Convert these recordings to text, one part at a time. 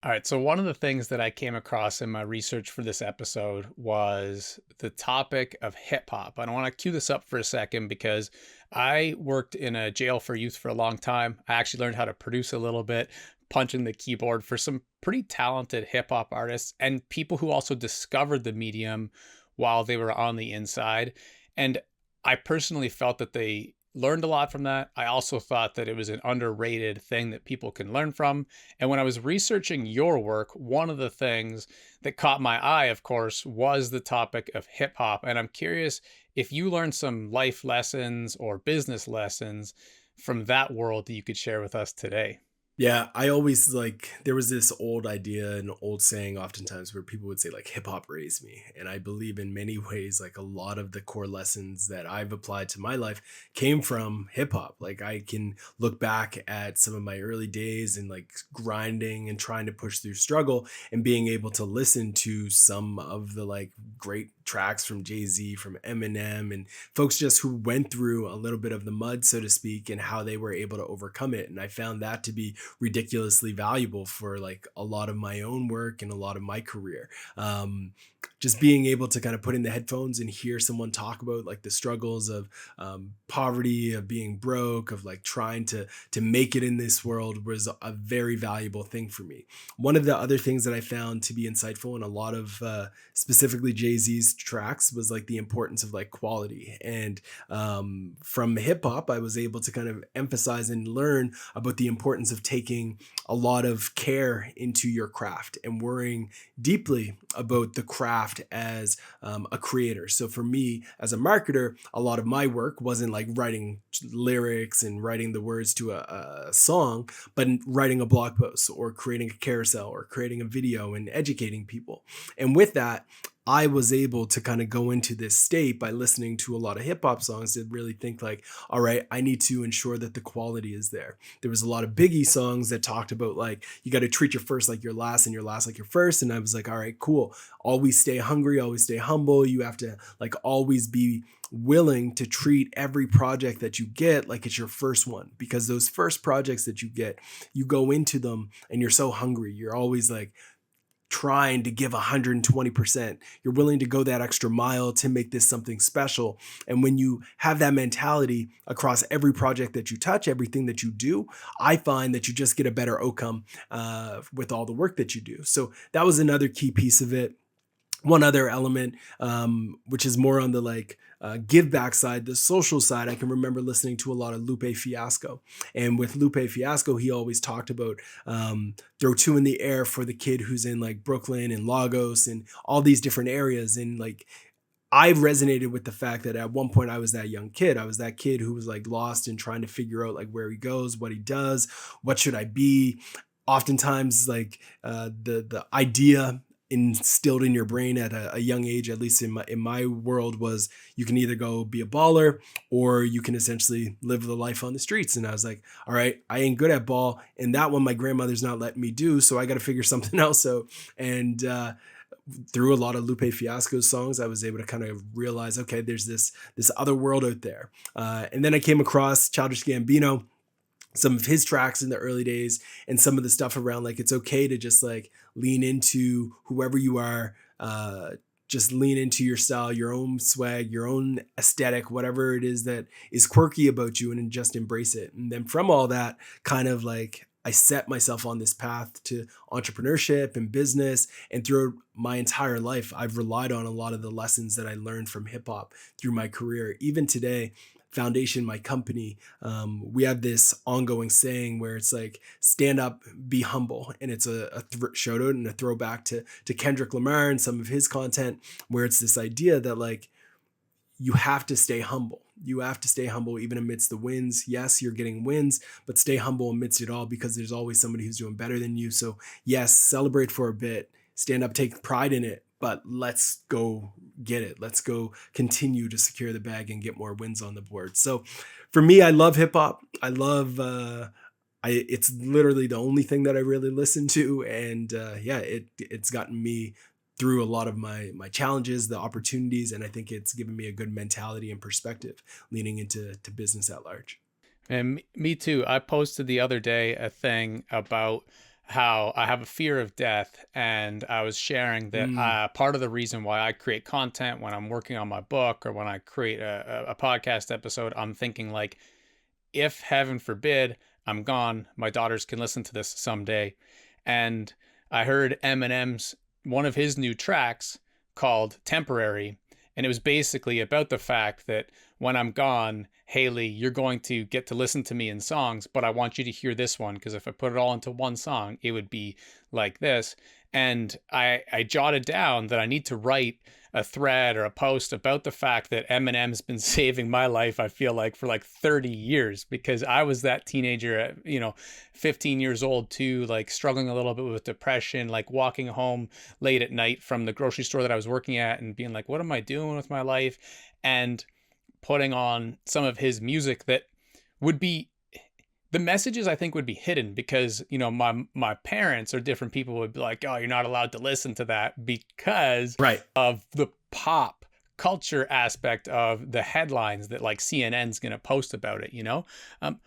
All right. So, one of the things that I came across in my research for this episode was the topic of hip hop. And I want to cue this up for a second because I worked in a jail for youth for a long time. I actually learned how to produce a little bit, punching the keyboard for some pretty talented hip hop artists and people who also discovered the medium while they were on the inside. And I personally felt that they learned a lot from that. I also thought that it was an underrated thing that people can learn from. And when I was researching your work, one of the things that caught my eye, of course, was the topic of hip hop. And I'm curious if you learned some life lessons or business lessons from that world that you could share with us today. Yeah, I always like there was this old idea and old saying oftentimes where people would say like hip hop raised me. And I believe in many ways like a lot of the core lessons that I've applied to my life came from hip hop. Like I can look back at some of my early days and like grinding and trying to push through struggle and being able to listen to some of the like great tracks from Jay-Z, from Eminem, and folks just who went through a little bit of the mud, so to speak, and how they were able to overcome it. And I found that to be ridiculously valuable for like a lot of my own work and a lot of my career. Just being able to kind of put in the headphones and hear someone talk about like the struggles of poverty, of being broke, of like trying to make it in this world was a very valuable thing for me. One of the other things that I found to be insightful in a lot of specifically Jay-Z's tracks was like the importance of like quality. And from hip hop, I was able to kind of emphasize and learn about the importance of taking a lot of care into your craft and worrying deeply about the craft as a creator. So for me as a marketer, a lot of my work wasn't like writing lyrics and writing the words to a song, but writing a blog post or creating a carousel or creating a video and educating people. And with that, I was able to kind of go into this state by listening to a lot of hip hop songs to really think like, all right, I need to ensure that the quality is there. There was a lot of Biggie songs that talked about like, you got to treat your first like your last and your last like your first. And I was like, all right, cool. Always stay hungry, always stay humble. You have to like always be willing to treat every project that you get like it's your first one, because those first projects that you get, you go into them and you're so hungry. You're always like trying to give 120%. You're willing to go that extra mile to make this something special. And when you have that mentality across every project that you touch, everything that you do, I find that you just get a better outcome with all the work that you do. So that was another key piece of it. One other element, which is more on the like give back side, the social side, I can remember listening to a lot of Lupe Fiasco. And with Lupe Fiasco, he always talked about throw two in the air for the kid who's in like Brooklyn and Lagos and all these different areas. And like I resonated with the fact that at one point I was that young kid. I was that kid who was like lost and trying to figure out like where he goes, what he does, what should I be. Oftentimes, like the idea instilled in your brain at a young age, at least in my world, was you can either go be a baller or you can essentially live the life on the streets. And I was like, all right, I ain't good at ball, and that one my grandmother's not letting me do, so I got to figure something else out. And through a lot of Lupe Fiasco's songs, I was able to kind of realize, okay, there's this other world out there. And then I came across Childish Gambino, some of his tracks in the early days, and some of the stuff around like it's okay to just like lean into whoever you are, just lean into your style, your own swag, your own aesthetic, whatever it is that is quirky about you, and just embrace it. And then from all that, kind of like I set myself on this path to entrepreneurship and business. And through my entire life, I've relied on a lot of the lessons that I learned from hip hop through my career. Even today, Foundation, my company, we have this ongoing saying where it's like, stand up, be humble. And it's a shout out and a throwback to Kendrick Lamar and some of his content, where it's this idea that like, you have to stay humble. You have to stay humble even amidst the wins. Yes, you're getting wins, but stay humble amidst it all, because there's always somebody who's doing better than you. So yes, celebrate for a bit, stand up, take pride in it, but let's go get it. Let's go continue to secure the bag and get more wins on the board. So for me, I love hip hop. I love, it's literally the only thing that I really listen to. And yeah, it's gotten me through a lot of my challenges, the opportunities, and I think it's given me a good mentality and perspective leaning into business at large. And me too. I posted the other day a thing about how I have a fear of death, and I was sharing that Mm, part of the reason why I create content when I'm working on my book or when I create a podcast episode, I'm thinking like, if heaven forbid I'm gone, my daughters can listen to this someday. And I heard Eminem's one of his new tracks called Temporary. And it was basically about the fact that when I'm gone, Haley, you're going to get to listen to me in songs, but I want you to hear this one because if I put it all into one song, it would be like this. And I jotted down that I need to write a thread or a post about the fact that Eminem's been saving my life, I feel like, for like 30 years, because I was that teenager at, 15 years old too, like struggling a little bit with depression, like walking home late at night from the grocery store that I was working at and being like, what am I doing with my life? And putting on some of his music that would be the messages I think would be hidden because my parents or different people would be like, oh, you're not allowed to listen to that because right. of the pop culture aspect of the headlines that like CNN's going to post about it. um,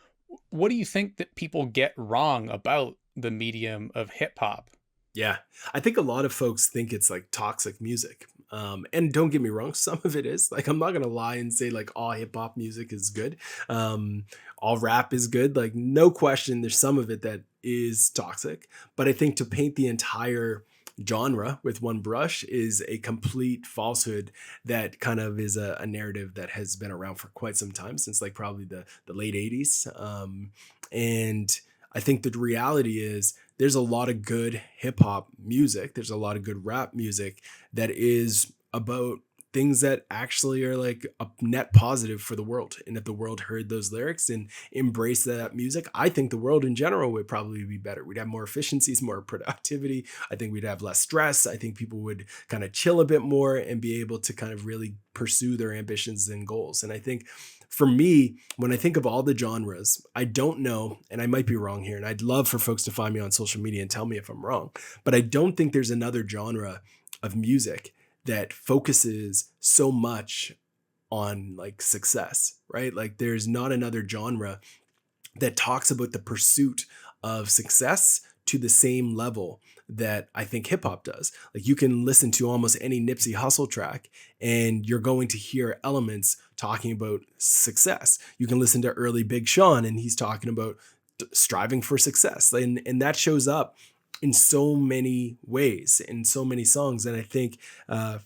what do you think that people get wrong about the medium of hip hop? Yeah. I think a lot of folks think it's like toxic music. And don't get me wrong, some of it is. Like, I'm not going to lie and say like all hip hop music is good. Um, all rap is good. Like, no question, there's some of it that is toxic. But I think to paint the entire genre with one brush is a complete falsehood that kind of is a narrative that has been around for quite some time, since like probably the late 80s. And I think the reality is there's a lot of good hip hop music. There's a lot of good rap music that is about things that actually are like a net positive for the world. And if the world heard those lyrics and embraced that music, I think the world in general would probably be better. We'd have more efficiencies, more productivity. I think we'd have less stress. I think people would kind of chill a bit more and be able to kind of really pursue their ambitions and goals. And I think for me, when I think of all the genres, I don't know, and I might be wrong here, and I'd love for folks to find me on social media and tell me if I'm wrong, but I don't think there's another genre of music that focuses so much on like success, right? Like there's not another genre that talks about the pursuit of success to the same level that I think hip hop does. Like you can listen to almost any Nipsey Hussle track and you're going to hear elements talking about success. You can listen to early Big Sean and he's talking about striving for success. And that shows up in so many ways, in so many songs. And I think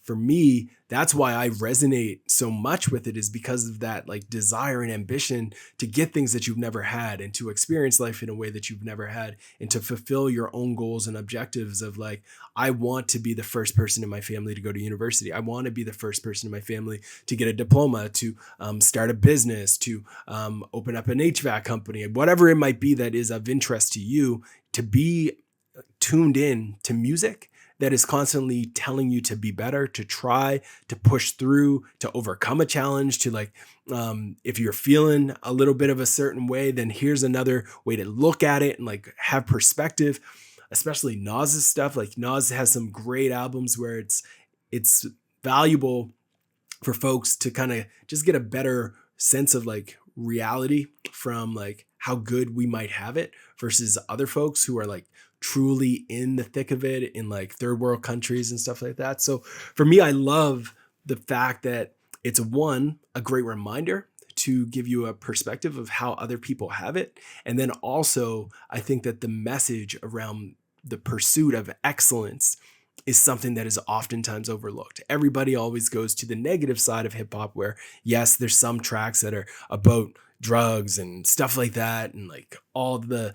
for me, that's why I resonate so much with it, is because of that like desire and ambition to get things that you've never had and to experience life in a way that you've never had and to fulfill your own goals and objectives of like, I want to be the first person in my family to go to university. I want to be the first person in my family to get a diploma, to start a business, to open up an HVAC company, whatever it might be that is of interest to you, to be tuned in to music that is constantly telling you to be better, to try, to push through, to overcome a challenge, to like, if you're feeling a little bit of a certain way, then here's another way to look at it and like have perspective. Especially Nas's stuff. Like Nas has some great albums where it's valuable for folks to kind of just get a better sense of like reality from like how good we might have it versus other folks who are like truly in the thick of it in like third world countries and stuff like that. So for me, I love the fact that it's a great reminder to give you a perspective of how other people have it. And then also, I think that the message around the pursuit of excellence is something that is oftentimes overlooked. Everybody always goes to the negative side of hip hop where, yes, there's some tracks that are about drugs and stuff like that and like the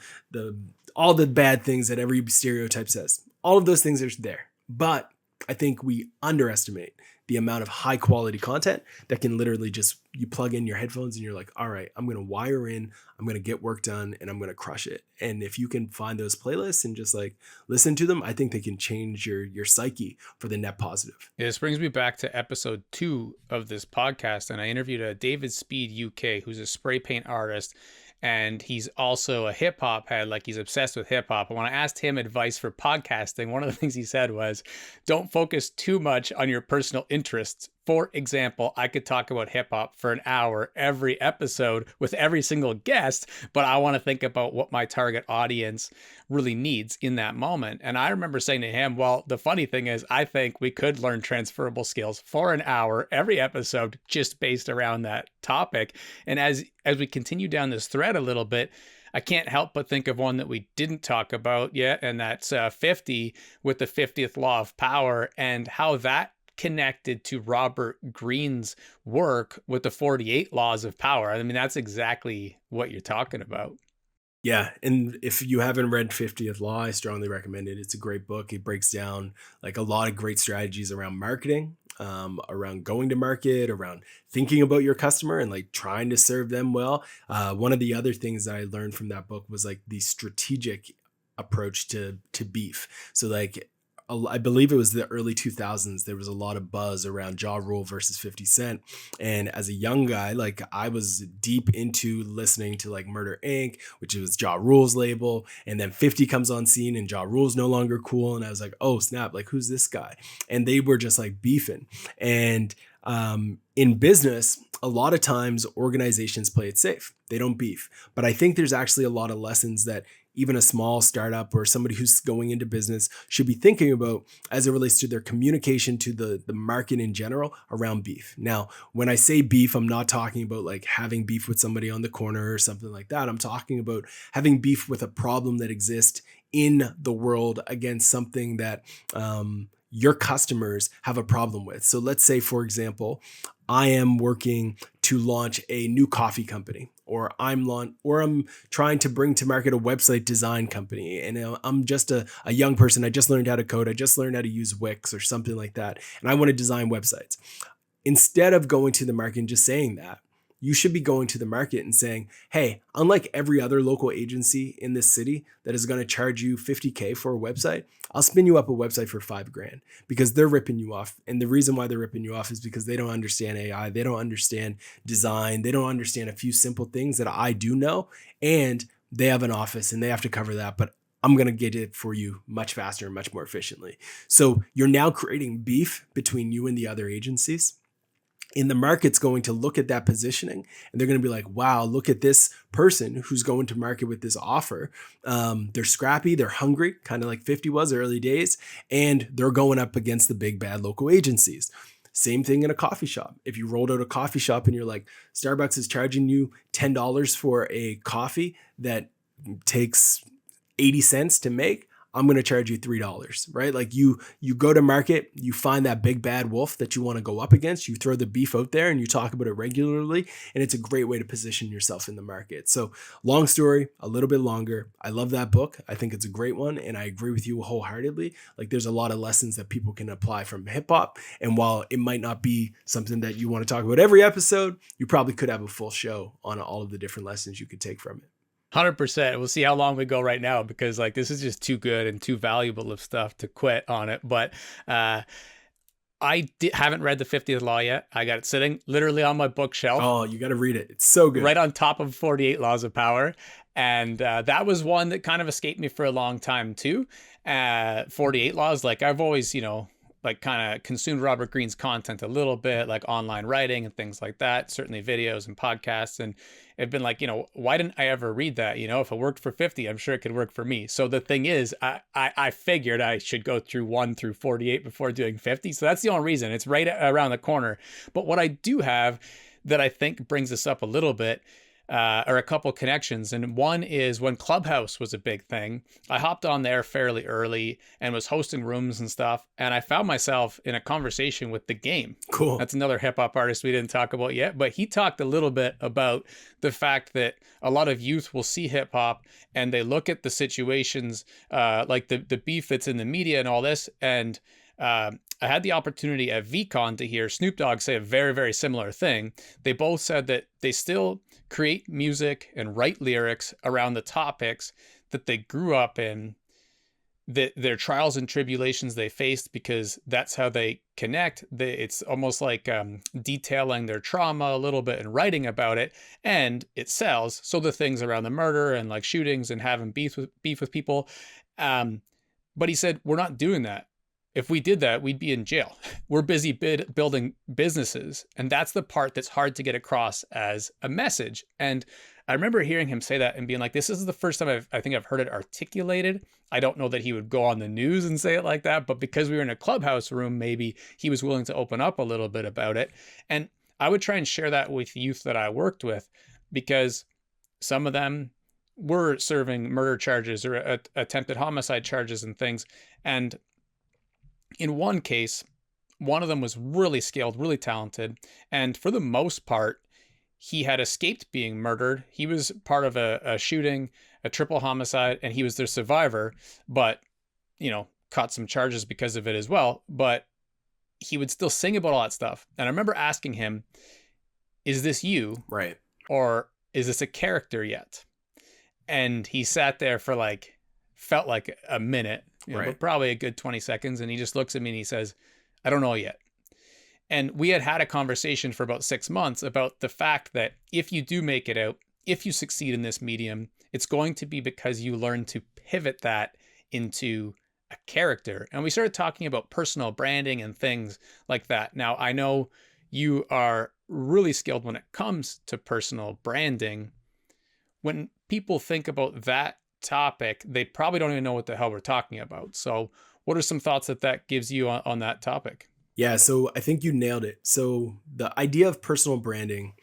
all the bad things that every stereotype says. All of those things are there. But I think we underestimate the amount of high quality content that can literally just, you plug in your headphones and you're like, all right, I'm going to wire in, I'm going to get work done and I'm going to crush it. And if you can find those playlists and just like listen to them, I think they can change your psyche for the net positive. This brings me back to episode 2 of this podcast, and I interviewed a David Speed UK, who's a spray paint artist, and he's also a hip hop head. Like he's obsessed with hip hop. And when I asked him advice for podcasting, one of the things he said was, don't focus too much on your personal interests. For example, I could talk about hip hop for an hour every episode with every single guest, but I want to think about what my target audience really needs in that moment. And I remember saying to him, well, the funny thing is, I think we could learn transferable skills for an hour every episode just based around that topic. And as we continue down this thread a little bit, I can't help but think of one that we didn't talk about yet, and that's 50 with the 50th law of power and how that connected to Robert Greene's work with the 48 laws of power. I mean, that's exactly what you're talking about. Yeah, and if you haven't read 50th Law, I strongly recommend it. It's a great book. It breaks down like a lot of great strategies around marketing, around going to market, around thinking about your customer and like trying to serve them well. One of the other things that I learned from that book was like the strategic approach to beef. So like I believe it was the early 2000s. There was a lot of buzz around Ja Rule versus 50 Cent. And as a young guy, like I was deep into listening to like Murder Inc., which was Ja Rule's label. And then 50 comes on scene and Ja Rule's no longer cool. And I was like, oh snap, like who's this guy? And they were just like beefing. And in business, a lot of times organizations play it safe. They don't beef. But I think there's actually a lot of lessons that even a small startup or somebody who's going into business should be thinking about as it relates to their communication to the market in general around beef. Now, when I say beef, I'm not talking about like having beef with somebody on the corner or something like that. I'm talking about having beef with a problem that exists in the world against something that your customers have a problem with. So let's say, for example, I am working to launch a new coffee company, or I'm trying to bring to market a website design company, and I'm just a young person. I just learned how to code. I just learned how to use Wix or something like that, and I want to design websites. Instead of going to the market and just saying that, you should be going to the market and saying, hey, unlike every other local agency in this city that is going to charge you $50K for a website, I'll spin you up a website for $5,000 because they're ripping you off. And the reason why they're ripping you off is because they don't understand AI. They don't understand design. They don't understand a few simple things that I do know. And they have an office and they have to cover that. But I'm going to get it for you much faster and much more efficiently. So you're now creating beef between you and the other agencies. And the market's going to look at that positioning and they're going to be like, wow, look at this person who's going to market with this offer. They're scrappy, they're hungry, kind of like 50 was early days, and they're going up against the big bad local agencies. Same thing in a coffee shop. If you rolled out a coffee shop and you're like, Starbucks is charging you $10 for a coffee that takes 80 cents to make, I'm going to charge you $3, right? Like you go to market, you find that big bad wolf that you want to go up against, you throw the beef out there and you talk about it regularly. And it's a great way to position yourself in the market. So long story, a little bit longer. I love that book. I think it's a great one. And I agree with you wholeheartedly. Like there's a lot of lessons that people can apply from hip hop. And while it might not be something that you want to talk about every episode, you probably could have a full show on all of the different lessons you could take from it. 100%. We'll see how long we go right now because like this is just too good and too valuable of stuff to quit on it. But haven't read the 50th Law yet. I got it sitting literally on my bookshelf. Oh, you got to read it. It's so good. Right on top of 48 Laws of Power. And that was one that kind of escaped me for a long time too. 48 Laws, like I've always, like kind of consumed Robert Greene's content a little bit, like online writing and things like that, certainly videos and podcasts. And it's been like, why didn't I ever read that? If it worked for 50, I'm sure it could work for me. So the thing is, I figured I should go through 1 through 48 before doing 50. So that's the only reason. It's right around the corner. But what I do have that I think brings us up a little bit are a couple connections. And one is when Clubhouse was a big thing, I hopped on there fairly early and was hosting rooms and stuff. And I found myself in a conversation with The Game. Cool. That's another hip hop artist we didn't talk about yet, but he talked a little bit about the fact that a lot of youth will see hip hop and they look at the situations like the beef that's in the media and all this. And I had the opportunity at VCon to hear Snoop Dogg say a very, very similar thing. They both said that they still create music and write lyrics around the topics that they grew up in, that their trials and tribulations they faced, because that's how they connect. It's almost like detailing their trauma a little bit and writing about it, and it sells. So the things around the murder and like shootings and having beef with people. But he said, we're not doing that. if we did that, we'd be in jail. We're busy building businesses. And that's the part that's hard to get across as a message. And I remember hearing him say that and being like, this is the first time I think I've heard it articulated. I don't know that he would go on the news and say it like that, but because we were in a clubhouse room, maybe he was willing to open up a little bit about it. And I would try and share that with youth that I worked with, because some of them were serving murder charges or attempted homicide charges and things. And in one case, one of them was really skilled, really talented. And for the most part, he had escaped being murdered. He was part of a shooting, a triple homicide, and he was their survivor, but, caught some charges because of it as well. But he would still sing about all that stuff. And I remember asking him, is this you? Right. Or is this a character yet? And he sat there for felt like a minute, Right. but probably a good 20 seconds. And he just looks at me and he says, I don't know yet. And we had a conversation for about 6 months about the fact that if you do make it out, if you succeed in this medium, it's going to be because you learn to pivot that into a character. And we started talking about personal branding and things like that. Now, I know you are really skilled when it comes to personal branding. When people think about that topic, they probably don't even know what the hell we're talking about. So what are some thoughts that gives you on that topic? Yeah, so I think you nailed it. So the idea of personal branding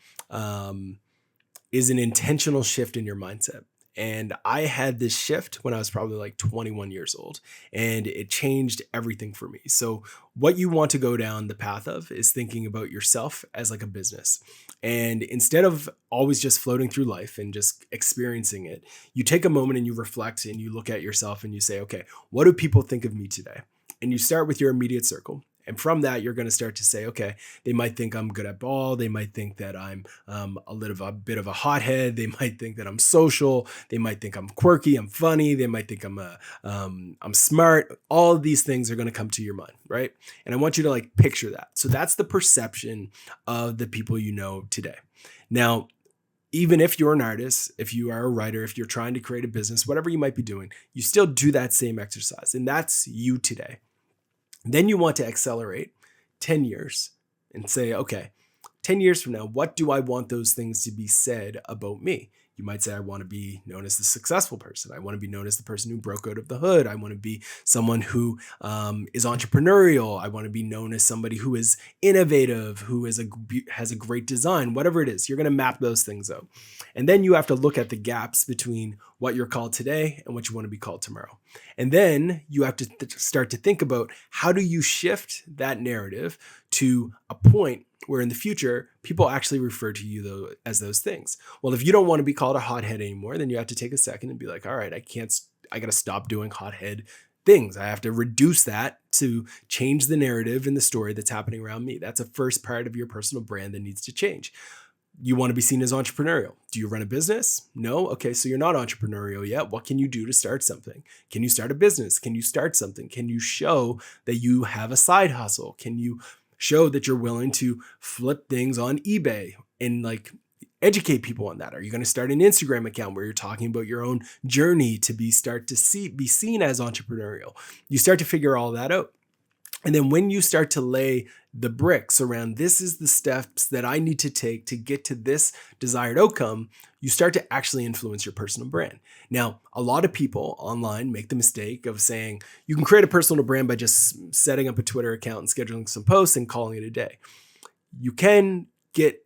is an intentional shift in your mindset. And I had this shift when I was probably like 21 years old, and it changed everything for me. So what you want to go down the path of is thinking about yourself as like a business. And instead of always just floating through life and just experiencing it, you take a moment and you reflect and you look at yourself and you say, okay, what do people think of me today? And you start with your immediate circle. And from that, you're going to start to say, okay, they might think I'm good at ball. They might think that I'm a bit of a hothead. They might think that I'm social. They might think I'm quirky. I'm funny. They might think I'm smart. All of these things are going to come to your mind, right? And I want you to picture that. So that's the perception of the people you know today. Now, even if you're an artist, if you are a writer, if you're trying to create a business, whatever you might be doing, you still do that same exercise. And that's you today. Then you want to accelerate 10 years and say, okay, 10 years from now, what do I want those things to be said about me? You might say, I want to be known as the successful person. I want to be known as the person who broke out of the hood. I want to be someone who is entrepreneurial. I want to be known as somebody who is innovative, who has a great design, whatever it is. You're going to map those things out. And then you have to look at the gaps between what you're called today and what you want to be called tomorrow. And then you have to start to think about, how do you shift that narrative to a point where in the future, people actually refer to you as those things. Well, if you don't want to be called a hothead anymore, then you have to take a second and be like, all right, I got to stop doing hothead things. I have to reduce that to change the narrative and the story that's happening around me. That's a first part of your personal brand that needs to change. You want to be seen as entrepreneurial. Do you run a business? No? Okay, so you're not entrepreneurial yet. What can you do to start something? Can you start a business? Can you start something? Can you show that you have a side hustle? Can you show that you're willing to flip things on eBay and educate people on that? Are you going to start an Instagram account where you're talking about your own journey to be seen as entrepreneurial? You start to figure all that out. And then when you start to lay the bricks around, this is the steps that I need to take to get to this desired outcome, you start to actually influence your personal brand. Now, a lot of people online make the mistake of saying you can create a personal brand by just setting up a Twitter account and scheduling some posts and calling it a day. You can get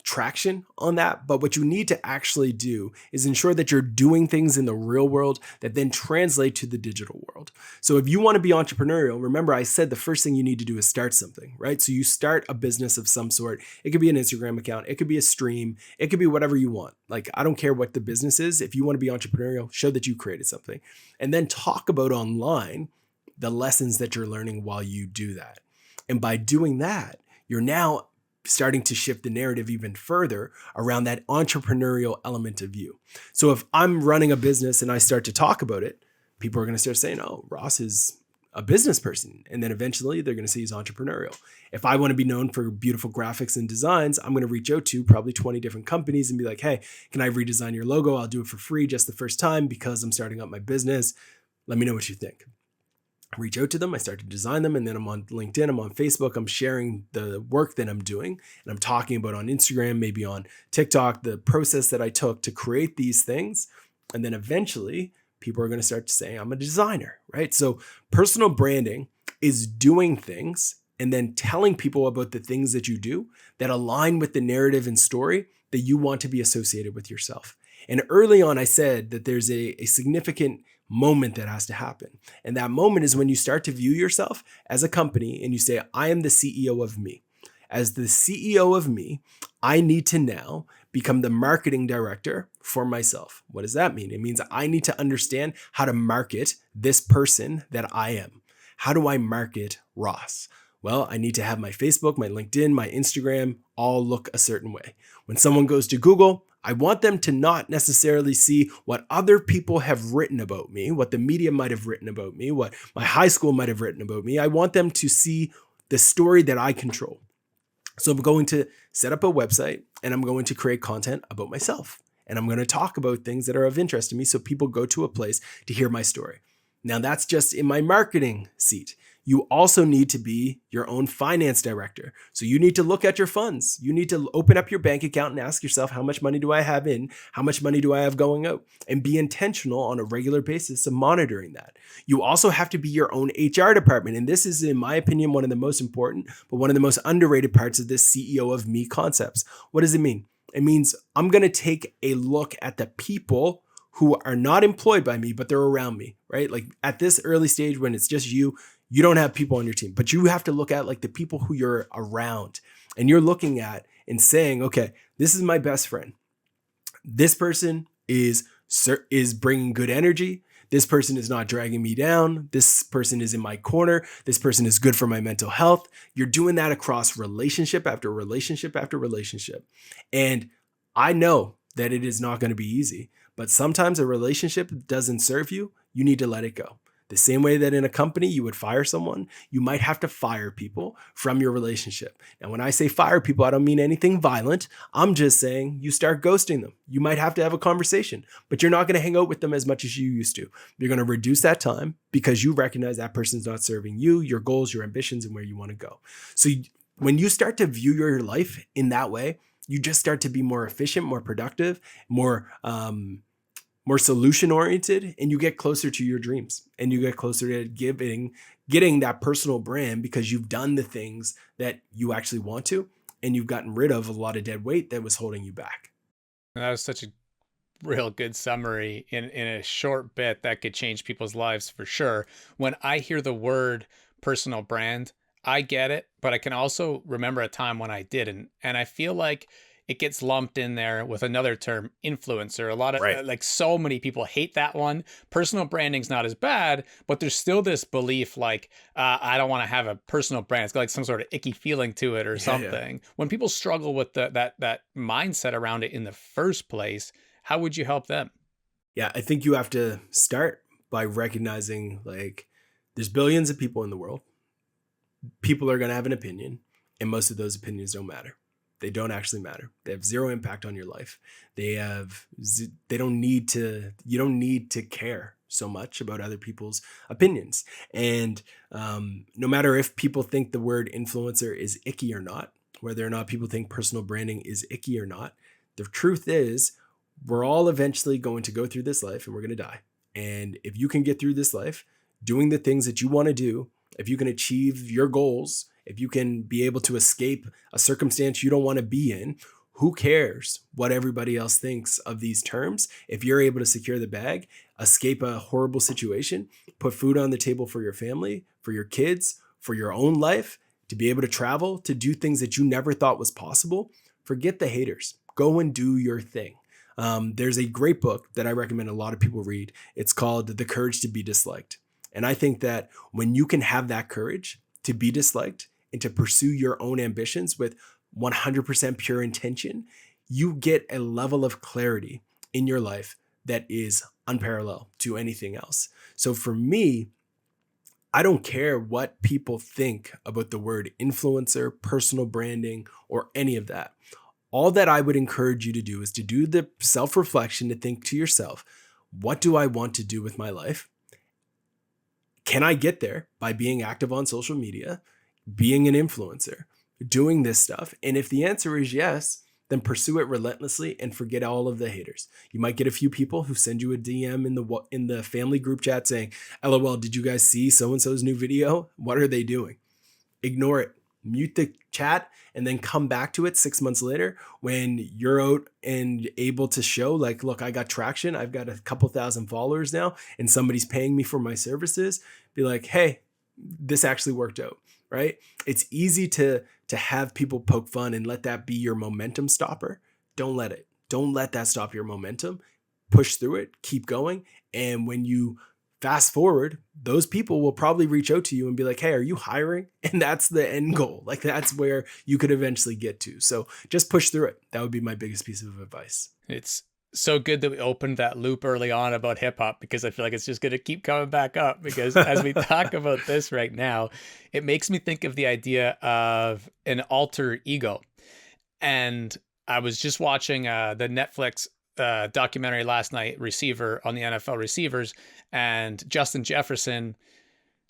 traction on that, but what you need to actually do is ensure that you're doing things in the real world that then translate to the digital world. So if you want to be entrepreneurial, remember I said the first thing you need to do is start something, right? So you start a business of some sort. It could be an Instagram account, it could be a stream, it could be whatever you want. I don't care what the business is. If you want to be entrepreneurial, show that you created something, and then talk about online the lessons that you're learning while you do that. And by doing that, you're now starting to shift the narrative even further around that entrepreneurial element of you. So if I'm running a business and I start to talk about it, people are going to start saying, oh, Ross is a business person. And then eventually they're going to see he's entrepreneurial. If I want to be known for beautiful graphics and designs, I'm going to reach out to probably 20 different companies and be like, hey, can I redesign your logo? I'll do it for free just the first time because I'm starting up my business. Let me know what you think. reach out to them. I start to design them, and then I'm on LinkedIn, I'm on Facebook, I'm sharing the work that I'm doing, and I'm talking about on Instagram, maybe on TikTok, the process that I took to create these things. And then eventually people are going to start to say, I'm a designer, right? So personal branding is doing things and then telling people about the things that you do that align with the narrative and story that you want to be associated with yourself. And early on, I said that there's a significant moment that has to happen. And that moment is when you start to view yourself as a company and you say, I am the CEO of me. As the CEO of me, I need to now become the marketing director for myself. What does that mean? It means I need to understand how to market this person that I am. How do I market Ross? Well, I need to have my Facebook, my LinkedIn, my Instagram all look a certain way. When someone goes to Google, I want them to not necessarily see what other people have written about me, what the media might have written about me, what my high school might have written about me. I want them to see the story that I control. So I'm going to set up a website and I'm going to create content about myself. And I'm going to talk about things that are of interest to me so people go to a place to hear my story. Now that's just in my marketing seat. You also need to be your own finance director. So you need to look at your funds. You need to open up your bank account and ask yourself, how much money do I have in? How much money do I have going out? And be intentional on a regular basis of monitoring that. You also have to be your own HR department. And this is, in my opinion, one of the most important, but one of the most underrated parts of this CEO of me concepts. What does it mean? It means I'm going to take a look at the people who are not employed by me, but they're around me, right? Like at this early stage when it's just you don't have people on your team, but you have to look at like the people who you're around and you're looking at and saying, okay, this is my best friend. This person is bringing good energy. This person is not dragging me down. This person is in my corner. This person is good for my mental health. You're doing that across relationship after relationship after relationship. And I know that it is not going to be easy, but sometimes a relationship doesn't serve you. You need to let it go. The same way that in a company you would fire someone, you might have to fire people from your relationship. Now, when I say fire people, I don't mean anything violent. I'm just saying you start ghosting them. You might have to have a conversation, but you're not going to hang out with them as much as you used to. You're going to reduce that time because you recognize that person's not serving you, your goals, your ambitions, and where you want to go. So when you start to view your life in that way, you just start to be more efficient, more productive, more solution oriented, and you get closer to your dreams and you get closer to getting that personal brand because you've done the things that you actually want to, and you've gotten rid of a lot of dead weight that was holding you back. And that was such a real good summary in a short bit that could change people's lives for sure. When I hear the word personal brand, I get it, but I can also remember a time when I didn't. And I feel like it gets lumped in there with another term, influencer. A lot of Right. like so many people hate that one. Personal branding's not as bad, but there's still this belief like, I don't want to have a personal brand. It's got like some sort of icky feeling to it or Yeah, yeah. something. When people struggle with that mindset around it in the first place, how would you help them? Yeah, I think you have to start by recognizing like there's billions of people in the world. People are going to have an opinion, and most of those opinions don't matter. They don't actually matter. They have zero impact on your life. They don't need to, you don't need to care so much about other people's opinions. And no matter if people think the word influencer is icky or not, whether or not people think personal branding is icky or not, the truth is we're all eventually going to go through this life and we're going to die. And if you can get through this life doing the things that you want to do, if you can achieve your goals, if you can be able to escape a circumstance you don't want to be in, who cares what everybody else thinks of these terms? If you're able to secure the bag, escape a horrible situation, put food on the table for your family, for your kids, for your own life, to be able to travel, to do things that you never thought was possible, forget the haters. Go and do your thing. There's a great book that I recommend a lot of people read. It's called The Courage to Be Disliked. And I think that when you can have that courage to be disliked and to pursue your own ambitions with 100% pure intention, you get a level of clarity in your life that is unparalleled to anything else. So for me, I don't care what people think about the word influencer, personal branding, or any of that. All that I would encourage you to do is to do the self-reflection to think to yourself, what do I want to do with my life? Can I get there by being active on social media, being an influencer, doing this stuff? And if the answer is yes, then pursue it relentlessly and forget all of the haters. You might get a few people who send you a DM in the family group chat saying, "LOL, did you guys see so and so's new video? What are they doing?" Ignore it. Mute the chat and then come back to it 6 months later when you're out and able to show, like, look, I got traction. I've got a couple thousand followers now and somebody's paying me for my services. Be like, hey, this actually worked out, right? It's easy to have people poke fun and let that be your momentum stopper. Don't let it. Don't let that stop your momentum. Push through it, keep going. And when you fast forward, those people will probably reach out to you and be like, hey, are you hiring? And that's the end goal. Like, that's where you could eventually get to. So just push through it. That would be my biggest piece of advice. It's so good that we opened that loop early on about hip hop, because I feel like it's just going to keep coming back up, because as we talk about this right now, it makes me think of the idea of an alter ego. And I was just watching the Netflix documentary last night, Receiver, on the NFL receivers, and Justin Jefferson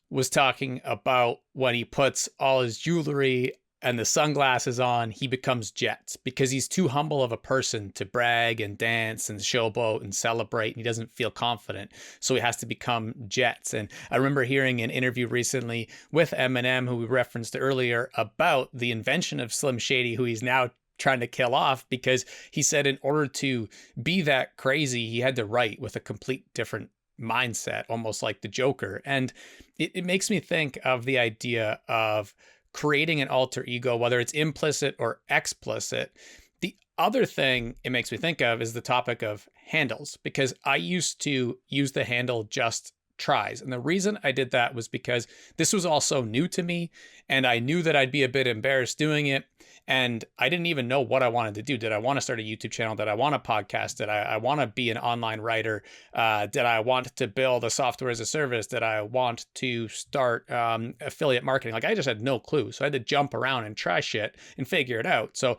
was talking about when he puts all his jewelry and the sunglasses on, he becomes Jets, because he's too humble of a person to brag and dance and showboat and celebrate, and he doesn't feel confident. So he has to become Jets. And I remember hearing an interview recently with Eminem, who we referenced earlier, about the invention of Slim Shady, who he's now trying to kill off, because he said in order to be that crazy, he had to write with a complete different mindset, almost like the Joker. And it makes me think of the idea of creating an alter ego, whether it's implicit or explicit. The other thing it makes me think of is the topic of handles, because I used to use the handle Just Tries. And the reason I did that was because this was all so new to me, and I knew that I'd be a bit embarrassed doing it. And I didn't even know what I wanted to do. Did I want to start a YouTube channel? Did I want to podcast? Did I want to be an online writer? Did I want to build a software as a service? Did I want to start affiliate marketing? Like, I just had no clue. So I had to jump around and try shit and figure it out. So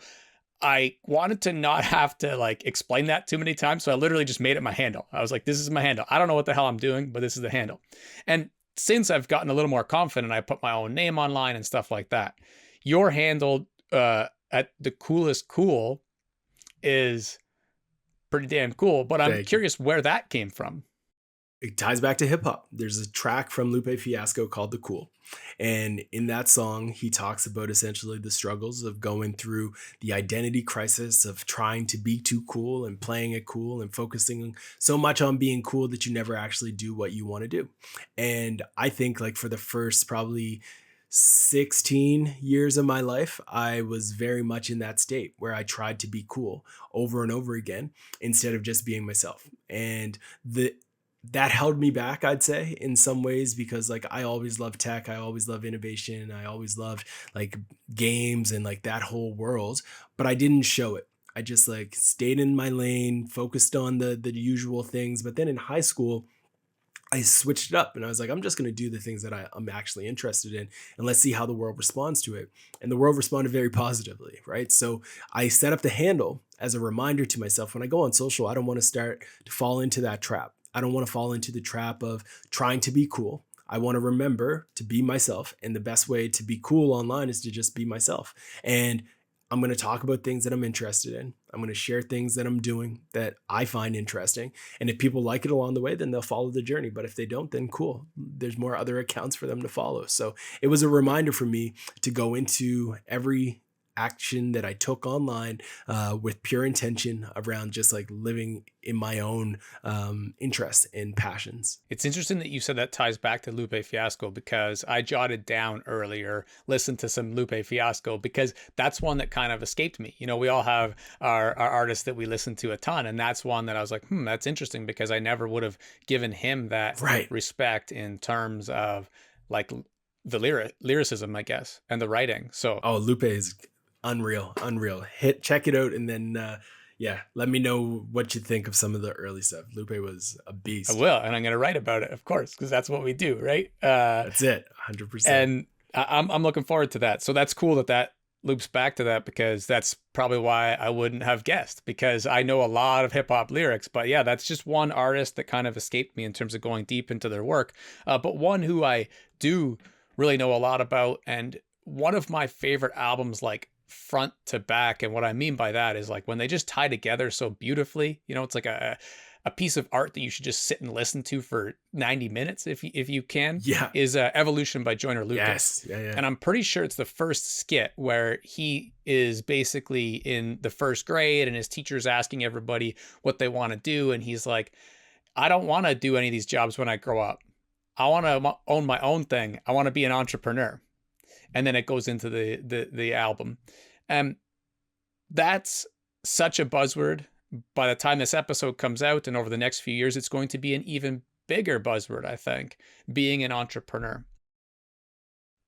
I wanted to not have to like explain that too many times. So I literally just made it my handle. I was like, this is my handle. I don't know what the hell I'm doing, but this is the handle. And since I've gotten a little more confident, I put my own name online and stuff like that. Your handle at the coolest cool is pretty damn cool, but I'm curious where that came from. It ties back to hip hop. There's a track from Lupe Fiasco called The Cool. And in that song, he talks about essentially the struggles of going through the identity crisis of trying to be too cool and playing it cool and focusing so much on being cool that you never actually do what you want to do. And I think, like, for the first probably 16 years of my life, I was very much in that state where I tried to be cool over and over again instead of just being myself. And that held me back, I'd say, in some ways, because like I always loved tech, I always loved innovation, I always loved like games and like that whole world, but I didn't show it. I just like stayed in my lane, focused on the usual things. But then in high school, I switched it up and I was like, I'm just going to do the things that I'm actually interested in, and let's see how the world responds to it. And the world responded very positively, right? So I set up the handle as a reminder to myself when I go on social, I don't want to start to fall into that trap. I don't want to fall into the trap of trying to be cool. I want to remember to be myself. And the best way to be cool online is to just be myself. And I'm going to talk about things that I'm interested in. I'm going to share things that I'm doing that I find interesting. And if people like it along the way, then they'll follow the journey. But if they don't, then cool. There's more other accounts for them to follow. So it was a reminder for me to go into every action that I took online with pure intention around just like living in my own interests and passions. It's interesting that you said that ties back to Lupe Fiasco, because I jotted down earlier, listen to some Lupe Fiasco, because that's one that kind of escaped me. You know, we all have our artists that we listen to a ton, and that's one that I was like, that's interesting, because I never would have given him that respect in terms of like the lyricism, I guess, and the writing. So Lupe is unreal. Check it out, and then let me know what you think of some of the early stuff. Lupe was a beast. I will, and I'm going to write about it, of course, because that's what we do, right? That's it, 100%. And I'm looking forward to that. So that's cool that loops back to that because that's probably why I wouldn't have guessed, because I know a lot of hip hop lyrics. But yeah, that's just one artist that kind of escaped me in terms of going deep into their work. But one who I do really know a lot about, and one of my favorite albums, like front to back. And what I mean by that is like when they just tie together so beautifully, it's like a piece of art that you should just sit and listen to for 90 minutes if you can, Yeah. is Evolution by Joyner Lucas. Yes. Yeah. Yeah. And I'm pretty sure it's the first skit where he is basically in the first grade and his teacher's asking everybody what they want to do. And he's like, I don't want to do any of these jobs when I grow up. I want to own my own thing. I want to be an entrepreneur. And then it goes into the album. And that's such a buzzword. By the time this episode comes out and over the next few years, it's going to be an even bigger buzzword, I think, being an entrepreneur.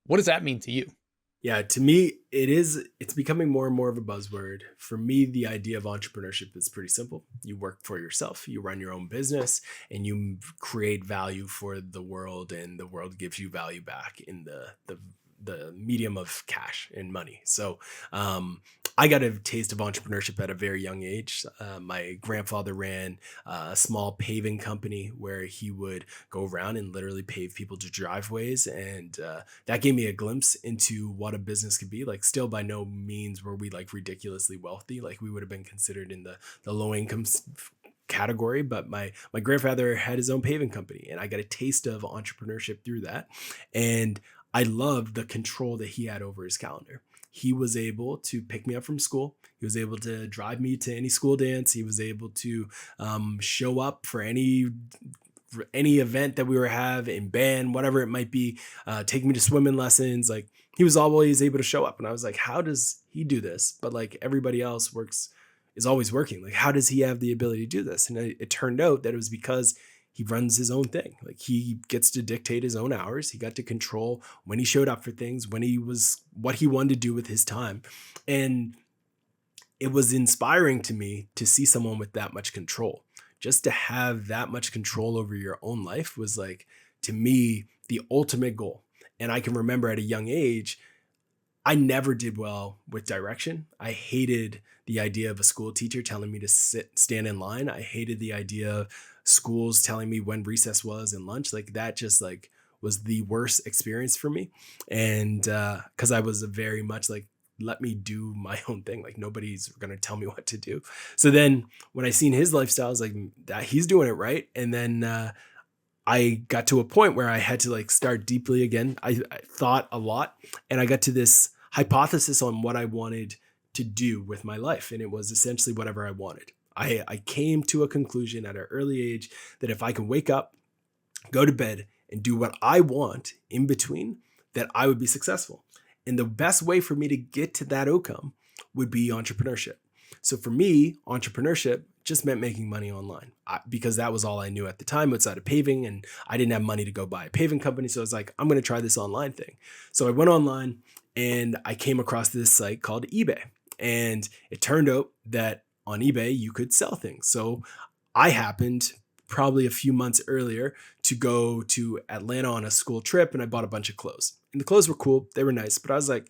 What does that mean to you? Yeah, to me, it's becoming more and more of a buzzword. For me, the idea of entrepreneurship is pretty simple. You work for yourself, you run your own business, and you create value for the world, and the world gives you value back in the medium of cash and money. So I got a taste of entrepreneurship at a very young age. My grandfather ran a small paving company where he would go around and literally pave people to driveways. And that gave me a glimpse into what a business could be. Like, still by no means were we like ridiculously wealthy. Like, we would have been considered in the low income category, but my grandfather had his own paving company, and I got a taste of entrepreneurship through that. And I loved the control that he had over his calendar. He was able to pick me up from school. He was able to drive me to any school dance. He was able to show up for any event that we were have in band, whatever it might be, take me to swimming lessons. Like, he was always able to show up. And I was like, how does he do this? But like everybody else is always working. Like, how does he have the ability to do this? And it turned out that it was because he runs his own thing. Like, he gets to dictate his own hours. He got to control when he showed up for things, what he wanted to do with his time. And it was inspiring to me to see someone with that much control. Just to have that much control over your own life was, like, to me, the ultimate goal. And I can remember at a young age, I never did well with direction. I hated the idea of a school teacher telling me to stand in line. I hated the idea of schools telling me when recess was and lunch. Like, that just like was the worst experience for me. And because I was a very much like, let me do my own thing. Like, nobody's going to tell me what to do. So then when I seen his lifestyle, I was like, that he's doing it right. And then I got to a point where I had to like start deeply again. I thought a lot, and I got to this hypothesis on what I wanted to do with my life. And it was essentially whatever I wanted. I came to a conclusion at an early age that if I can wake up, go to bed, and do what I want in between, that I would be successful. And the best way for me to get to that outcome would be entrepreneurship. So for me, entrepreneurship just meant making money online, because that was all I knew at the time outside of paving, and I didn't have money to go buy a paving company. So I was like, I'm going to try this online thing. So I went online and I came across this site called eBay. And it turned out that on eBay, you could sell things. So I happened probably a few months earlier to go to Atlanta on a school trip, and I bought a bunch of clothes. And the clothes were cool. They were nice. But I was like,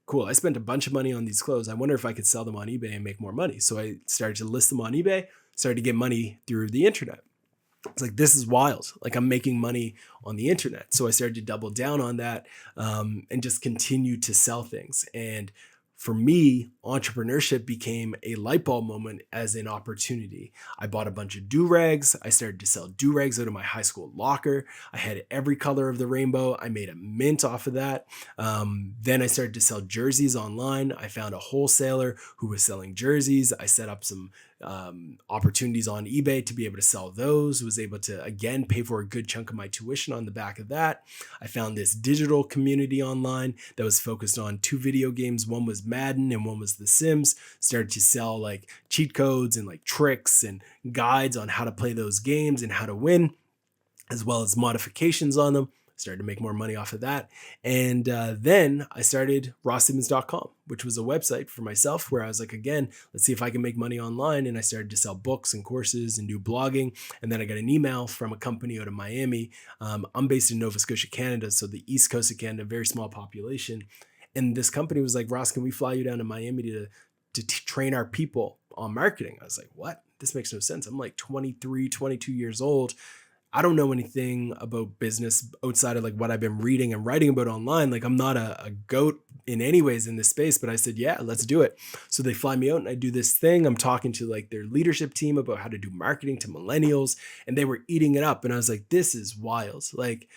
cool, I spent a bunch of money on these clothes. I wonder if I could sell them on eBay and make more money. So I started to list them on eBay, started to get money through the internet. It's like, this is wild. Like, I'm making money on the internet. So I started to double down on that and just continue to sell things. And for me, entrepreneurship became a light bulb moment as an opportunity. I bought a bunch of do-rags. I started to sell do-rags out of my high school locker. I had every color of the rainbow. I made a mint off of that. Then I started to sell jerseys online. I found a wholesaler who was selling jerseys. I set up some opportunities on eBay to be able to sell those. Was able to, again, pay for a good chunk of my tuition on the back of that. I found this digital community online that was focused on 2 video games. One was Madden and one was The Sims. Started to sell like cheat codes and like tricks and guides on how to play those games and how to win, as well as modifications on them. Started to make more money off of that. And then I started rawsimmons.com, which was a website for myself where I was like, again, let's see if I can make money online. And I started to sell books and courses and do blogging. And then I got an email from a company out of Miami. I'm based in Nova Scotia, Canada. So the East Coast of Canada, very small population. And this company was like, Ross, can we fly you down to Miami to train our people on marketing? I was like, what? This makes no sense. I'm like 23, 22 years old. I don't know anything about business outside of like what I've been reading and writing about online. Like, I'm not a goat in any ways in this space, but I said, yeah, let's do it. So they fly me out and I do this thing. I'm talking to like their leadership team about how to do marketing to millennials, and they were eating it up. And I was like, this is wild. Like,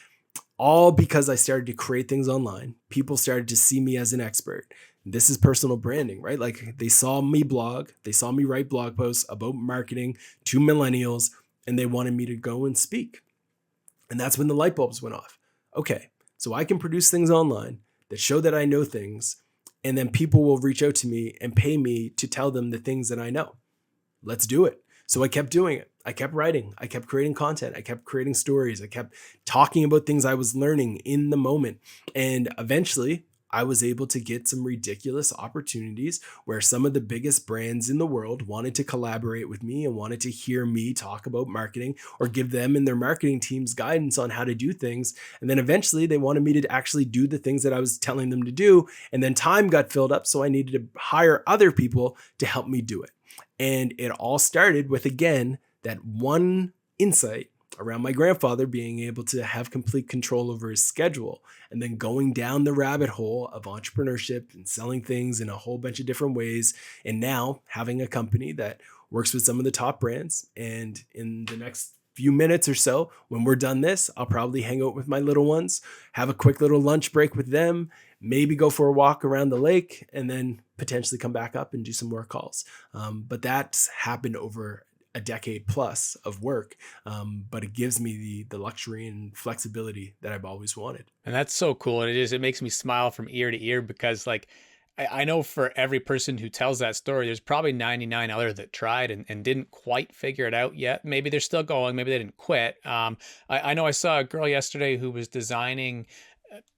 all because I started to create things online. People started to see me as an expert. This is personal branding, right? Like, they saw me blog, they saw me write blog posts about marketing to millennials, and they wanted me to go and speak. And that's when the light bulbs went off. Okay, so I can produce things online that show that I know things, and then people will reach out to me and pay me to tell them the things that I know. Let's do it. So I kept doing it. I kept writing. I kept creating content. I kept creating stories. I kept talking about things I was learning in the moment. And eventually, I was able to get some ridiculous opportunities where some of the biggest brands in the world wanted to collaborate with me and wanted to hear me talk about marketing or give them and their marketing teams guidance on how to do things. And then eventually they wanted me to actually do the things that I was telling them to do. And then time got filled up, so I needed to hire other people to help me do it. And it all started with, again, that one insight around my grandfather being able to have complete control over his schedule, and then going down the rabbit hole of entrepreneurship and selling things in a whole bunch of different ways. And now having a company that works with some of the top brands. And in the next few minutes or so, when we're done this, I'll probably hang out with my little ones, have a quick little lunch break with them, maybe go for a walk around the lake, and then potentially come back up and do some more calls. But that's happened over a decade plus of work. But it gives me the luxury and flexibility that I've always wanted. And that's so cool. And it makes me smile from ear to ear because like, I know for every person who tells that story, there's probably 99 other that tried and didn't quite figure it out yet. Maybe they're still going. Maybe they didn't quit. I know I saw a girl yesterday who was designing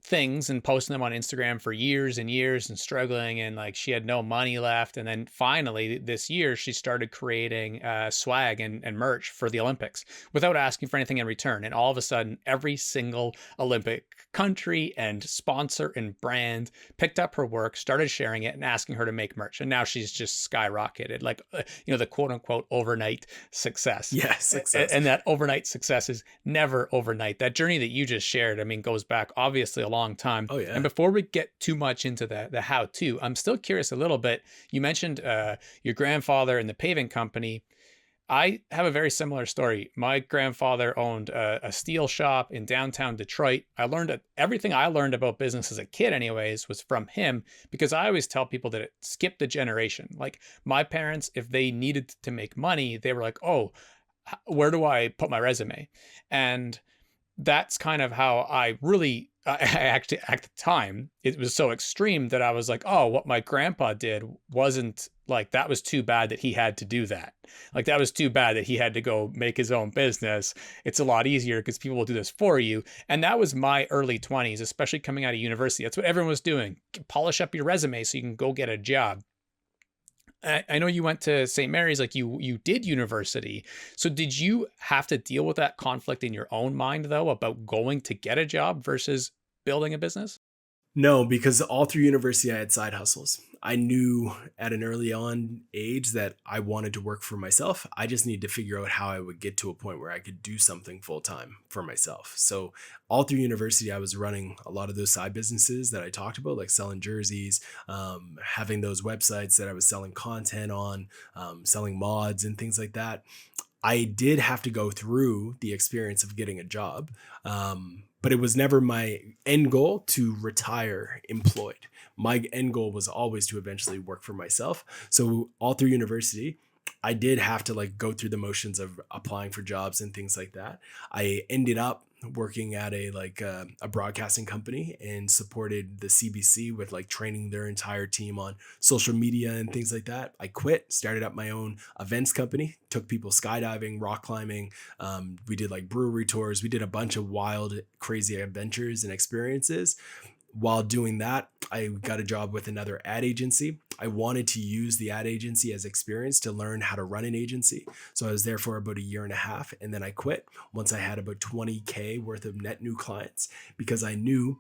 things and posting them on Instagram for years and years and struggling, and like she had no money left. And then finally this year she started creating swag and merch for the Olympics without asking for anything in return. And all of a sudden every single Olympic country and sponsor and brand picked up her work, started sharing it and asking her to make merch. And now she's just skyrocketed, like, the quote unquote overnight success. Yes, success. And that overnight success is never overnight. That journey that you just shared, I mean, goes back obviously a long time. Oh, yeah. And before we get too much into the how to, I'm still curious a little bit. You mentioned your grandfather and the paving company. I have a very similar story. My grandfather owned a steel shop in downtown Detroit. I learned everything I learned about business as a kid, anyways, was from him, because I always tell people that it skipped a generation. Like my parents, if they needed to make money, they were like, oh, where do I put my resume? And that's kind of how I actually, at the time, it was so extreme that I was like, oh, what my grandpa did wasn't like, that was too bad that he had to do that. Like, that was too bad that he had to go make his own business. It's a lot easier because people will do this for you. And that was my early 20s, especially coming out of university. That's what everyone was doing. Polish up your resume so you can go get a job. I know you went to St. Mary's, like you did university. So did you have to deal with that conflict in your own mind, though, about going to get a job versus building a business? No, because all through university, I had side hustles. I knew at an early on age that I wanted to work for myself. I just needed to figure out how I would get to a point where I could do something full time for myself. So all through university, I was running a lot of those side businesses that I talked about, like selling jerseys, having those websites that I was selling content on, selling mods and things like that. I did have to go through the experience of getting a job. But it was never my end goal to retire employed. My end goal was always to eventually work for myself. So all through university, I did have to like go through the motions of applying for jobs and things like that. I ended up working at a broadcasting company and supported the CBC with like training their entire team on social media and things like that. I quit, started up my own events company, took people skydiving, rock climbing. We did like brewery tours. We did a bunch of wild, crazy adventures and experiences. While doing that, I got a job with another ad agency. I wanted to use the ad agency as experience to learn how to run an agency. So I was there for about a year and a half, and then I quit once I had about 20K worth of net new clients, because I knew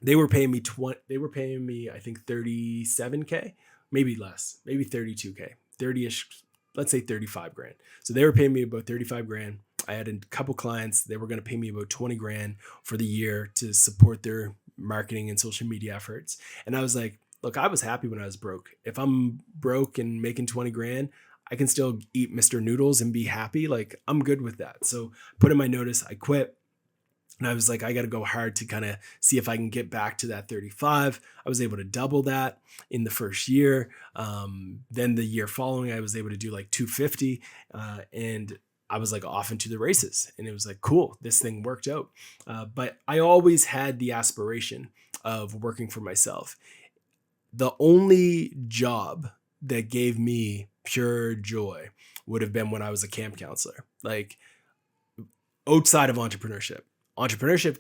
They were paying me they were paying me, I think, 37K, maybe less, maybe 32K, 30ish, let's say 35 grand. So they were paying me about 35 grand. I had a couple clients. They were going to pay me about 20 grand for the year to support their marketing and social media efforts. And I was like, look, I was happy when I was broke. If I'm broke and making 20 grand, I can still eat Mr. Noodles and be happy. Like, I'm good with that. So put in my notice, I quit. And I was like, I got to go hard to kind of see if I can get back to that 35. I was able to double that in the first year. Then the year following, I was able to do like 250. And I was like off into the races. And it was like, cool, this thing worked out. But I always had the aspiration of working for myself. The only job that gave me pure joy would have been when I was a camp counselor. Like, outside of entrepreneurship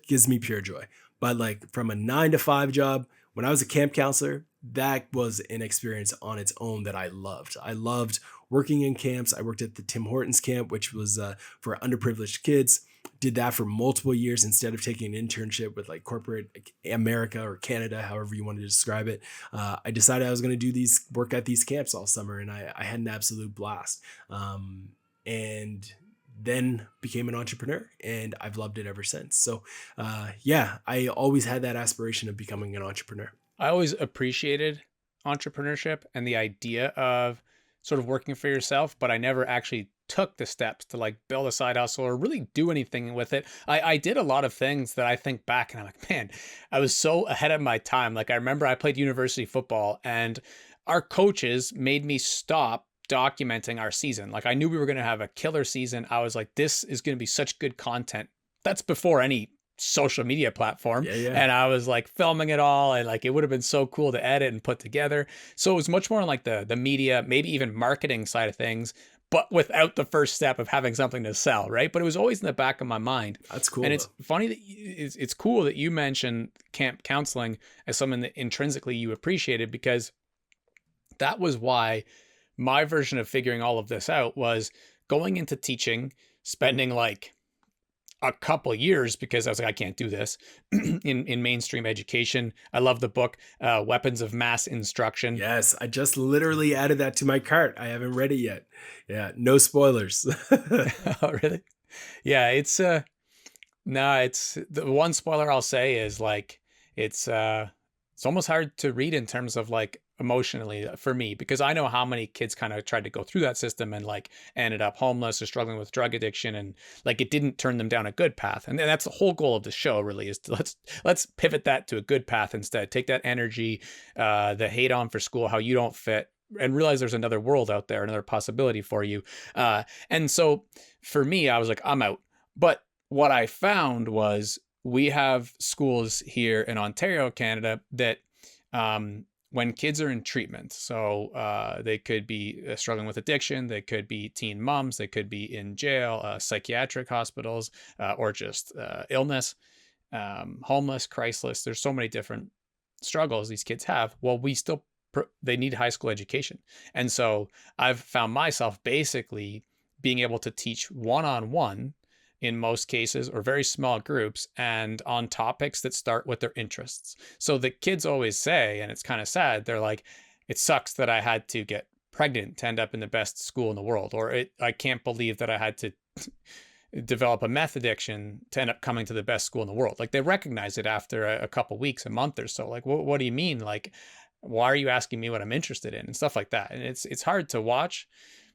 gives me pure joy. But like from a 9 to 5 job, when I was a camp counselor, that was an experience on its own that I loved. I loved working in camps. I worked at the Tim Hortons camp, which was for underprivileged kids. Did that for multiple years instead of taking an internship with like corporate America or Canada, however you want to describe it. I decided I was going to do work at these camps all summer, and I had an absolute blast. And then became an entrepreneur, and I've loved it ever since. So yeah, I always had that aspiration of becoming an entrepreneur. I always appreciated entrepreneurship and the idea of sort of working for yourself, but I never actually took the steps to like build a side hustle or really do anything with it. I did a lot of things that I think back and I'm like, man, I was so ahead of my time. Like I remember I played university football and our coaches made me stop documenting our season. Like I knew we were going to have a killer season. I was like, this is going to be such good content. That's before any social media platform. Yeah, yeah. And I was like filming it all, and like it would have been so cool to edit and put together. So it was much more on like the media, maybe even marketing side of things, but without the first step of having something to sell, right? But it was always in the back of my mind. That's cool. And it's funny that it's cool that you mentioned camp counseling as something that intrinsically you appreciated, because that was why my version of figuring all of this out was going into teaching, spending like a couple years, because I was like, I can't do this in mainstream education. I love the book, Weapons of Mass Instruction. Yes, I just literally added that to my cart. I haven't read it yet. Yeah, no spoilers. Oh, really? Yeah, it's it's the one spoiler I'll say is like it's almost hard to read in terms of like emotionally for me, because I know how many kids kind of tried to go through that system and like ended up homeless or struggling with drug addiction, and like it didn't turn them down a good path. And that's the whole goal of the show really, is to let's pivot that to a good path instead. Take that energy, the hate on for school, how you don't fit, and realize there's another world out there, another possibility for you. And so for me, I was like, I'm out. But what I found was we have schools here in Ontario, Canada, that when kids are in treatment, so they could be struggling with addiction, they could be teen moms, they could be in jail, psychiatric hospitals, or just illness, homeless, Christless. There's so many different struggles these kids have. Well, they need high school education. And so I've found myself basically being able to teach one-on-one in most cases, or very small groups, and on topics that start with their interests. So the kids always say, and it's kind of sad, they're like, it sucks that I had to get pregnant to end up in the best school in the world, or I can't believe that I had to develop a meth addiction to end up coming to the best school in the world. Like they recognize it after a couple weeks, a month or so. Like, what do you mean? Like, why are you asking me what I'm interested in and stuff like that? And it's hard to watch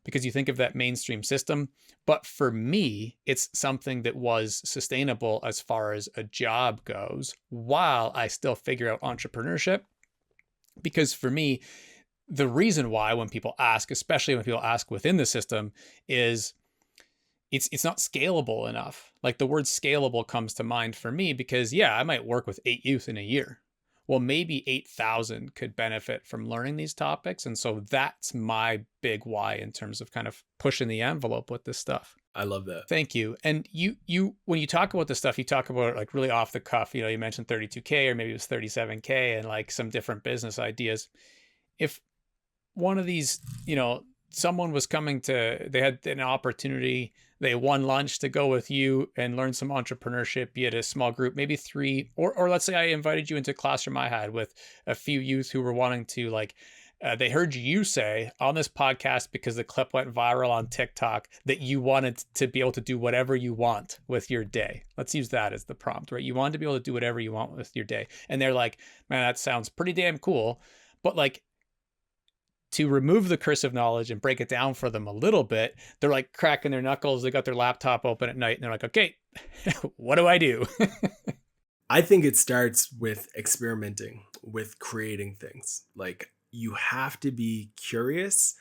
because you think of that mainstream system. But for me, it's something that was sustainable as far as a job goes, while I still figure out entrepreneurship. Because for me, the reason why when people ask, especially when people ask within the system, is it's not scalable enough. Like the word scalable comes to mind for me because, yeah, I might work with 8 youth in a year. Well, maybe 8,000 could benefit from learning these topics. And so that's my big why in terms of kind of pushing the envelope with this stuff. I love that. Thank you. And you when you talk about this stuff, you talk about it like really off the cuff. You know, you mentioned 32K, or maybe it was 37K, and like some different business ideas. If one of these, someone was coming to, they had an opportunity, they won lunch to go with you and learn some entrepreneurship. You had a small group, maybe three, or let's say I invited you into a classroom I had with a few youth who were wanting to like, they heard you say on this podcast because the clip went viral on TikTok that you wanted to be able to do whatever you want with your day. Let's use that as the prompt, right? You wanted to be able to do whatever you want with your day. And they're like, man, that sounds pretty damn cool. But like, to remove the curse of knowledge and break it down for them a little bit, they're like cracking their knuckles. They got their laptop open at night and they're like, okay, what do I do? I think it starts with experimenting with creating things. Like you have to be curious.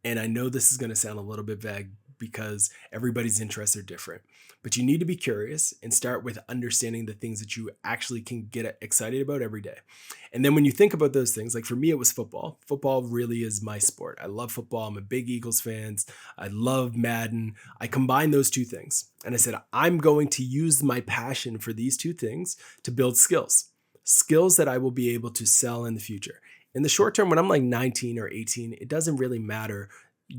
And I know this is going to sound a little bit vague because everybody's interests are different, but you need to be curious and start with understanding the things that you actually can get excited about every day. And then when you think about those things, like for me, it was football. Football really is my sport. I love football. I'm a big Eagles fan. I love Madden. I combine those two things. And I said, I'm going to use my passion for these two things to build skills that I will be able to sell in the future. In the short term, when I'm like 19 or 18, it doesn't really matter.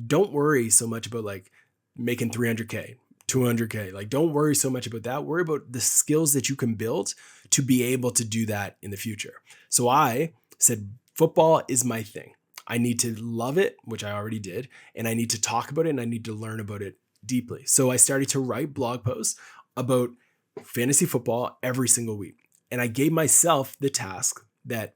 Don't worry so much about like making 300K, 200K. Like, don't worry so much about that. Worry about the skills that you can build to be able to do that in the future. So I said, football is my thing. I need to love it, which I already did. And I need to talk about it and I need to learn about it deeply. So I started to write blog posts about fantasy football every single week. And I gave myself the task that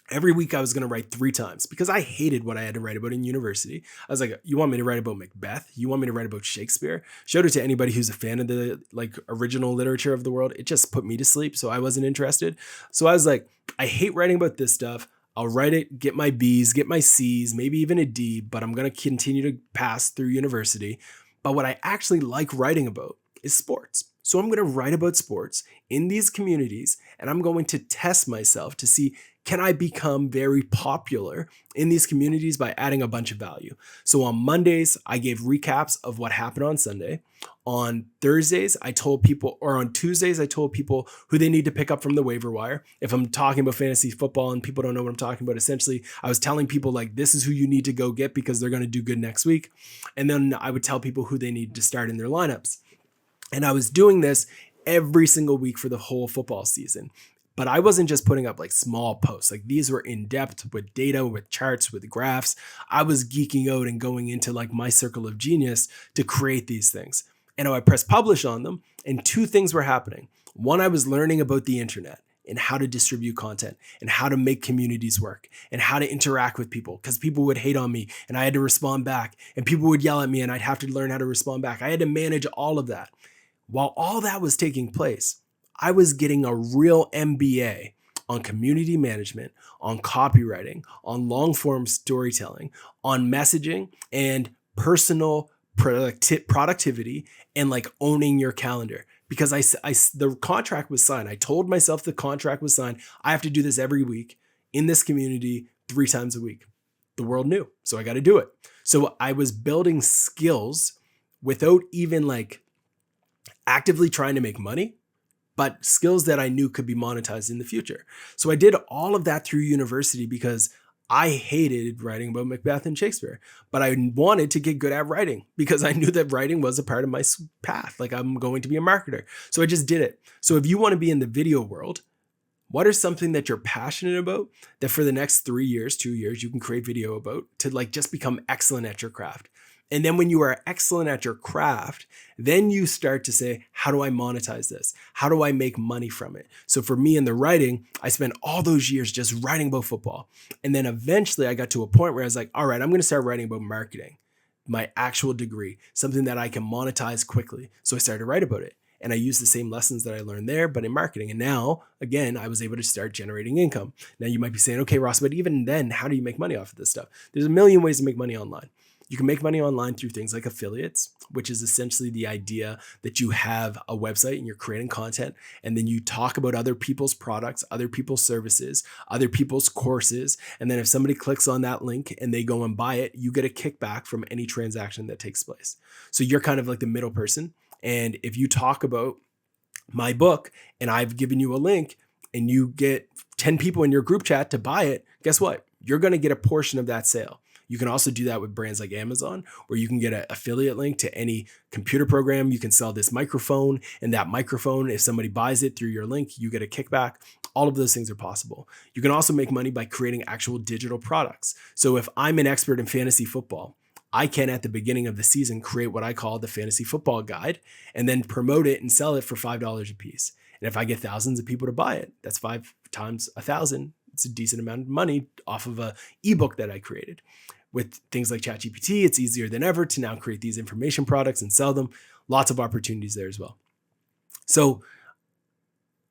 every week I was going to write 3 times because I hated what I had to write about in university. I was like, you want me to write about Macbeth? You want me to write about Shakespeare? Showed it to anybody who's a fan of the like original literature of the world. It just put me to sleep. So I wasn't interested. So I was like, I hate writing about this stuff. I'll write it, get my B's, get my C's, maybe even a D, but I'm going to continue to pass through university. But what I actually like writing about is sports. So I'm going to write about sports in these communities and I'm going to test myself to see, can I become very popular in these communities by adding a bunch of value? So on Mondays, I gave recaps of what happened on Sunday. On Thursdays, I told people, or on Tuesdays, I told people who they need to pick up from the waiver wire. If I'm talking about fantasy football and people don't know what I'm talking about, essentially, I was telling people like, this is who you need to go get because they're going to do good next week. And then I would tell people who they need to start in their lineups. And I was doing this every single week for the whole football season. But I wasn't just putting up like small posts. Like these were in depth with data, with charts, with graphs. I was geeking out and going into like my circle of genius to create these things. And I pressed publish on them. And 2 things were happening. One, I was learning about the internet and how to distribute content and how to make communities work and how to interact with people because people would hate on me and I had to respond back and people would yell at me and I'd have to learn how to respond back. I had to manage all of that. While all that was taking place, I was getting a real MBA on community management, on copywriting, on long form storytelling, on messaging and personal productivity and like owning your calendar. Because the contract was signed. I told myself the contract was signed. I have to do this every week in this community 3 times a week. The world knew, so I got to do it. So I was building skills without even like actively trying to make money, but skills that I knew could be monetized in the future. So I did all of that through university because I hated writing about Macbeth and Shakespeare, but I wanted to get good at writing because I knew that writing was a part of my path. Like I'm going to be a marketer. So I just did it. So if you want to be in the video world, what are something that you're passionate about that for the next 3 years, 2 years, you can create video about to like just become excellent at your craft? And then when you are excellent at your craft, then you start to say, how do I monetize this? How do I make money from it? So for me in the writing, I spent all those years just writing about football. And then eventually I got to a point where I was like, all right, I'm going to start writing about marketing, my actual degree, something that I can monetize quickly. So I started to write about it. And I used the same lessons that I learned there, but in marketing. And now, again, I was able to start generating income. Now you might be saying, okay, Ross, but even then, how do you make money off of this stuff? There's a million ways to make money online. You can make money online through things like affiliates, which is essentially the idea that you have a website and you're creating content and then you talk about other people's products, other people's services, other people's courses. And then if somebody clicks on that link and they go and buy it, you get a kickback from any transaction that takes place. So you're kind of like the middle person. And if you talk about my book and I've given you a link and you get 10 people in your group chat to buy it, guess what? You're going to get a portion of that sale. You can also do that with brands like Amazon, where you can get an affiliate link to any computer program. You can sell this microphone, and that microphone, if somebody buys it through your link, you get a kickback. All of those things are possible. You can also make money by creating actual digital products. So if I'm an expert in fantasy football, I can, at the beginning of the season, create what I call the fantasy football guide and then promote it and sell it for $5 a piece. And if I get thousands of people to buy it, that's 5 times 1,000. It's a decent amount of money off of a ebook that I created. With things like ChatGPT, it's easier than ever to now create these information products and sell them. Lots of opportunities there as well. So,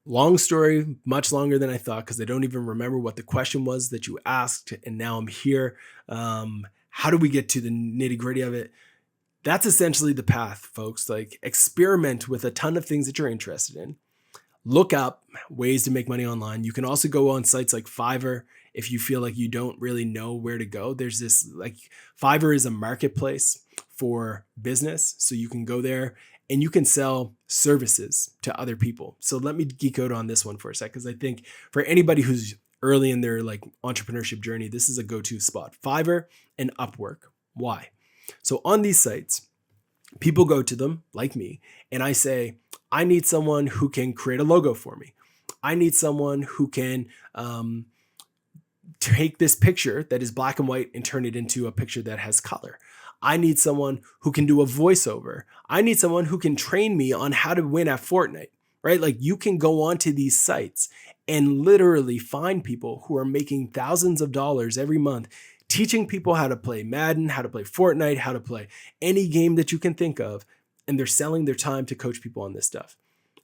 long story, much longer than I thought, because I don't even remember what the question was that you asked, and now I'm here. How do we get to the nitty gritty of it? That's essentially the path, folks. Like, experiment with a ton of things that you're interested in. Look up ways to make money online. You can also go on sites like Fiverr if you feel like you don't really know where to go. There's this, like, Fiverr is a marketplace for business. So you can go there and you can sell services to other people. So let me geek out on this one for a sec, because I think for anybody who's early in their like entrepreneurship journey, this is a go-to spot. Fiverr and Upwork. Why? So on these sites, people go to them like me, and I say, I need someone who can create a logo for me. I need someone who can take this picture that is black and white and turn it into a picture that has color. I need someone who can do a voiceover. I need someone who can train me on how to win at Fortnite, right? Like, you can go onto these sites and literally find people who are making thousands of dollars every month, teaching people how to play Madden, how to play Fortnite, how to play any game that you can think of. And they're selling their time to coach people on this stuff.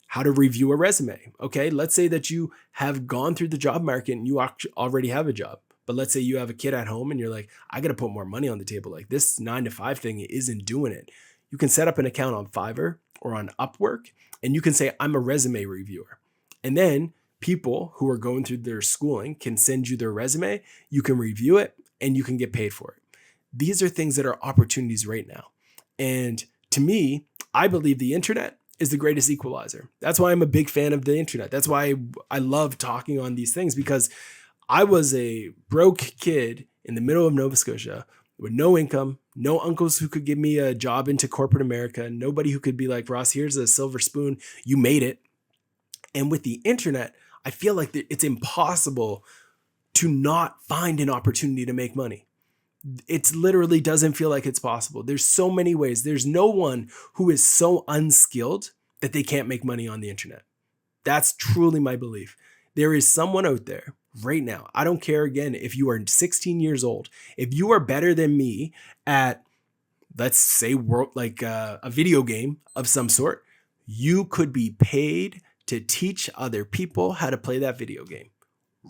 How to review a resume. Okay, let's say that you have gone through the job market and you already have a job. But let's say you have a kid at home and you're like, I got to put more money on the table. Like, this 9-to-5 thing isn't doing it. You can set up an account on Fiverr or on Upwork, and you can say, I'm a resume reviewer. And then people who are going through their schooling can send you their resume. You can review it and you can get paid for it. These are things that are opportunities right now. And to me, I believe the internet is the greatest equalizer. That's why I'm a big fan of the internet. That's why I love talking on these things, because I was a broke kid in the middle of Nova Scotia with no income, no uncles who could give me a job into corporate America, nobody who could be like, Ross, here's a silver spoon, you made it. And with the internet, I feel like it's impossible to not find an opportunity to make money. It literally doesn't feel like it's possible. There's so many ways. There's no one who is so unskilled that they can't make money on the internet. That's truly my belief. There is someone out there right now. I don't care, again, if you are 16 years old, if you are better than me at, let's say, a video game of some sort, you could be paid to teach other people how to play that video game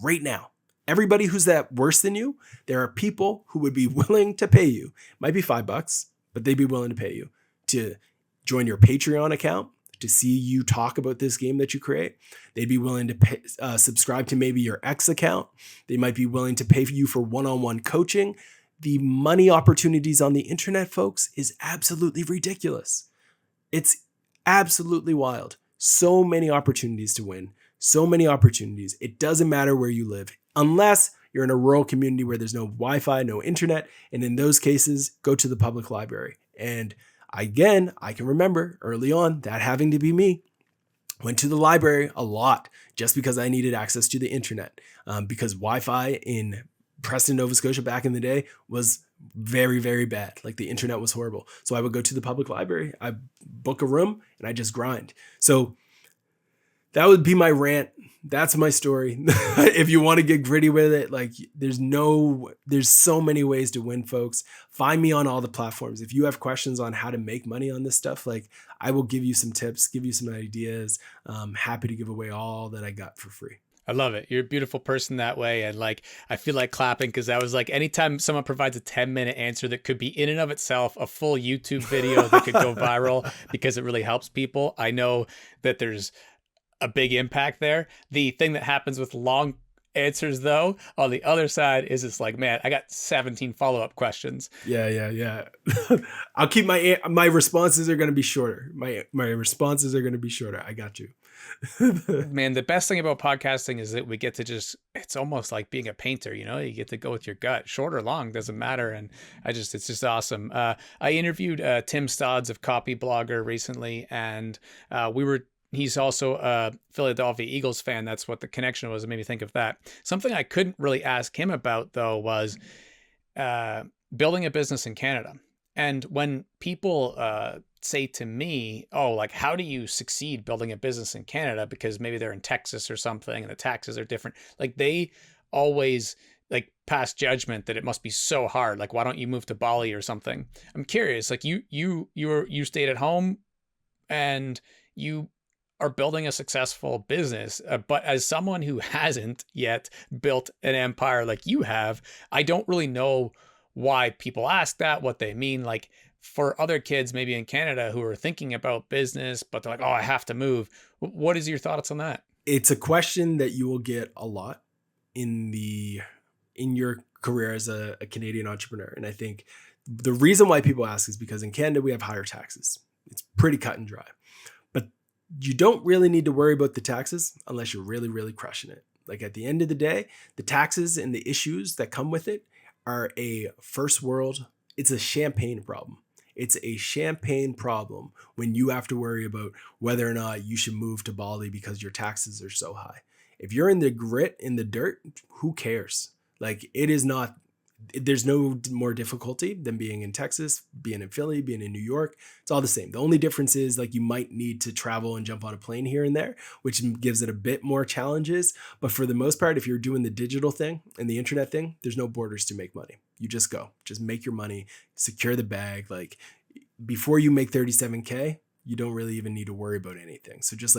right now. Everybody who's that worse than you, there are people who would be willing to pay you. Might be $5, but they'd be willing to pay you to join your Patreon account, to see you talk about this game that you create. They'd be willing to subscribe to maybe your X account. They might be willing to pay for you for one-on-one coaching. The money opportunities on the internet, folks, is absolutely ridiculous. It's absolutely wild. So many opportunities to win. So many opportunities. It doesn't matter where you live, unless you're in a rural community where there's no Wi-Fi, no internet. And in those cases, go to the public library. And again, I can remember early on that having to be me. Went to the library a lot just because I needed access to the internet, because Wi-Fi in Preston, Nova Scotia back in the day was very, very bad. Like, the internet was horrible. So I would go to the public library, I book a room, and I just grind. So that would be my rant. That's my story. If you want to get gritty with it, like, there's so many ways to win, folks. Find me on all the platforms. If you have questions on how to make money on this stuff, like, I will give you some tips, give you some ideas. I'm happy to give away all that I got for free. I love it. You're a beautiful person that way. And like, I feel like clapping, because that was like, anytime someone provides a 10-minute answer that could be in and of itself a full YouTube video that could go viral because it really helps people, I know that there's a big impact there. The thing that happens with long answers, though, on the other side, is it's like, man, I got 17 follow-up questions. Yeah. I'll keep my responses are going to be shorter. My responses are going to be shorter. I got you. Man, the best thing about podcasting is that we get to just, it's almost like being a painter, you know, you get to go with your gut, short or long, doesn't matter. And it's just awesome. I interviewed Tim Stodds of Copy Blogger recently, and he's also a Philadelphia Eagles fan. That's what the connection was. It made me think of that. Something I couldn't really ask him about, though, was uh, building a business in Canada. And when people say to me, oh, like, how do you succeed building a business in Canada? Because maybe they're in Texas or something and the taxes are different. Like, they always like pass judgment that it must be so hard. Like, why don't you move to Bali or something? I'm curious. Like, you stayed at home and you are building a successful business. But as someone who hasn't yet built an empire like you have, I don't really know why people ask that, what they mean. Like, for other kids, maybe in Canada, who are thinking about business, but they're like, oh, I have to move. What is your thoughts on that? It's a question that you will get a lot in your career as a Canadian entrepreneur. And I think the reason why people ask is because in Canada we have higher taxes. It's pretty cut and dry. But you don't really need to worry about the taxes unless you're really, really crushing it. Like at the end of the day, the taxes and the issues that come with it are a first world, it's a champagne problem. It's a champagne problem when you have to worry about whether or not you should move to Bali because your taxes are so high. If you're in the grit, in the dirt, who cares? Like it is not, there's no more difficulty than being in Texas, being in Philly, being in New York. It's all the same. The only difference is like you might need to travel and jump on a plane here and there, which gives it a bit more challenges. But for the most part, if you're doing the digital thing and the internet thing, there's no borders to make money. You just go, just make your money, secure the bag. Like before you make 37K, you don't really even need to worry about anything. So just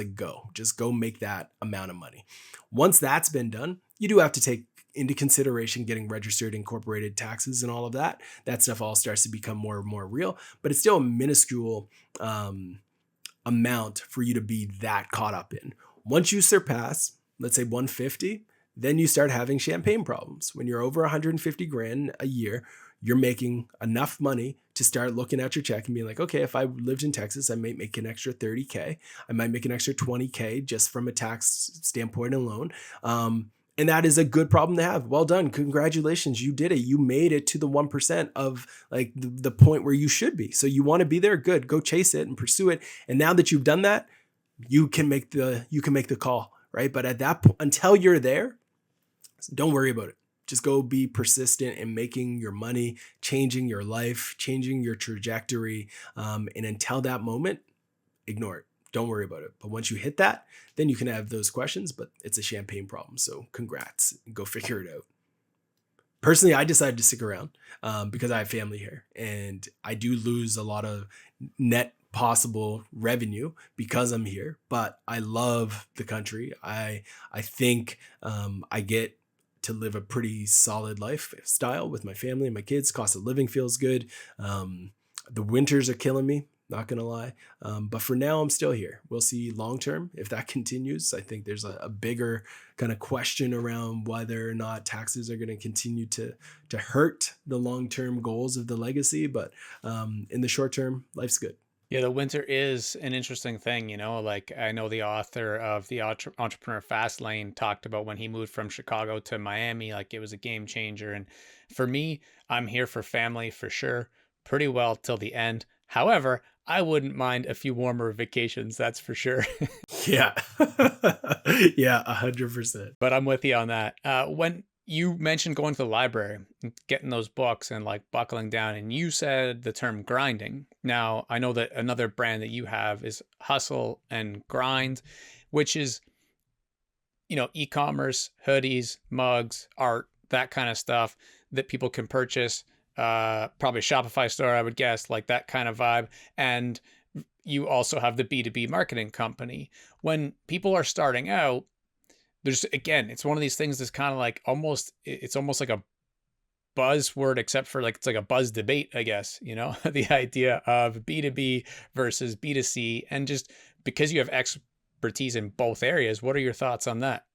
go make that amount of money. Once that's been done, you do have to take into consideration getting registered, incorporated taxes and all of that. That stuff all starts to become more and more real, but it's still a minuscule amount for you to be that caught up in. Once you surpass, let's say 150, then you start having champagne problems. When you're over 150 grand a year, you're making enough money to start looking at your check and being like, okay, if I lived in Texas, I might make an extra 30K. I might make an extra 20K just from a tax standpoint alone. And that is a good problem to have. Well done. Congratulations. You did it. You made it to the 1% of like the point where you should be. So you want to be there. Good. Go chase it and pursue it. And now that you've done that, you can make the call, right? But at that point, until you're there, don't worry about it. Just go be persistent in making your money, changing your life, changing your trajectory. And until that moment, ignore it. Don't worry about it. But once you hit that, then you can have those questions, but it's a champagne problem. So congrats, go figure it out. Personally, I decided to stick around because I have family here and I do lose a lot of net possible revenue because I'm here, but I love the country. I think I get to live a pretty solid lifestyle with my family and my kids. Cost of living feels good. The winters are killing me, not gonna lie. But for now, I'm still here. We'll see long term if that continues. I think there's a bigger kind of question around whether or not taxes are going to continue to hurt the long term goals of the legacy. But in the short term, life's good. Yeah, the winter is an interesting thing, you know. Like, I know the author of the Entrepreneur Fast Lane talked about when he moved from Chicago to Miami, like it was a game changer. And for me, I'm here for family for sure, pretty well till the end. However, I wouldn't mind a few warmer vacations, that's for sure. Yeah. Yeah, 100%. But I'm with you on that. When you mentioned going to the library, and getting those books and like buckling down, and you said the term grinding. Now, I know that another brand that you have is Hustle and Grind, which is, you know, e-commerce, hoodies, mugs, art, that kind of stuff that people can purchase. Probably a Shopify store, I would guess, like that kind of vibe. And you also have the B2B marketing company. When people are starting out, there's, again, it's one of these things that's kind of like it's almost like a buzzword, except for like, it's like a buzz debate, I guess, you know, the idea of B2B versus B2C. And just because you have expertise in both areas, what are your thoughts on that?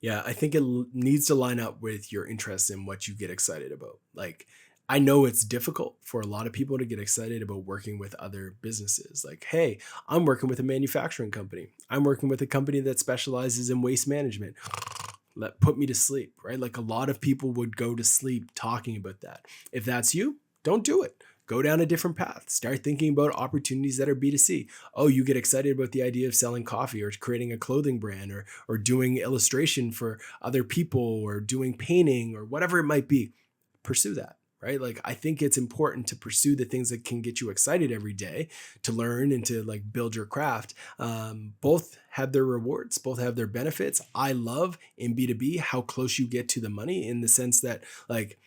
Yeah, I think it needs to line up with your interests and what you get excited about. Like, I know it's difficult for a lot of people to get excited about working with other businesses. Like, hey, I'm working with a manufacturing company. I'm working with a company that specializes in waste management. Let put me to sleep, right? Like a lot of people would go to sleep talking about that. If that's you, don't do it. Go down a different path. Start thinking about opportunities that are B2C. Oh, you get excited about the idea of selling coffee or creating a clothing brand or doing illustration for other people or doing painting or whatever it might be. Pursue that, right? Like I think it's important to pursue the things that can get you excited every day to learn and to like build your craft. Both have their rewards, both have their benefits. I love in B2B how close you get to the money in the sense that like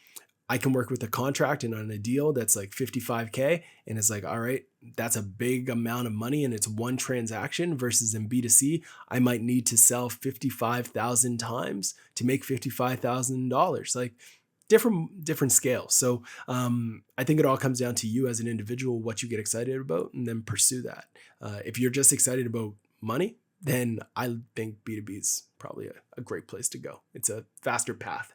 I can work with a contract and on a deal that's like 55K. And it's like, all right, that's a big amount of money and it's one transaction versus in B2C, I might need to sell 55,000 times to make $55,000. Like different scale. So I think it all comes down to you as an individual, what you get excited about, and then pursue that. If you're just excited about money, then I think B2B is probably a great place to go. It's a faster path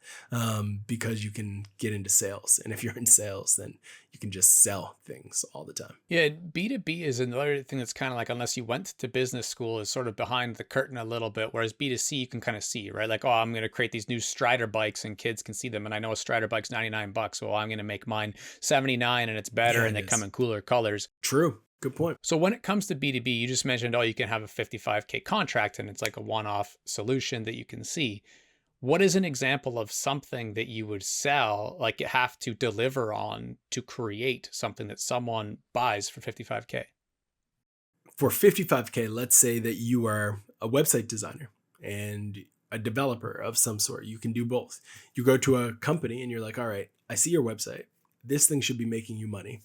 because you can get into sales. And if you're in sales, then you can just sell things all the time. Yeah, B2B is another thing that's kind of like, unless you went to business school, is sort of behind the curtain a little bit. Whereas B2C, you can kind of see, right? Like, oh, I'm going to create these new Strider bikes and kids can see them. And I know a Strider bike's $99. Well, I'm going to make mine 79 and it's better Yeah, and it they come is. in cooler colors. True. Good point. So when it comes to B2B, you just mentioned, oh, you can have a 55K contract and it's like a one-off solution that you can see. What is an example of something that you would sell, like you have to deliver on to create something that someone buys for 55K? For 55K, let's say that you are a website designer and a developer of some sort. You can do both. You go to a company and you're like, all right, I see your website. This thing should be making you money.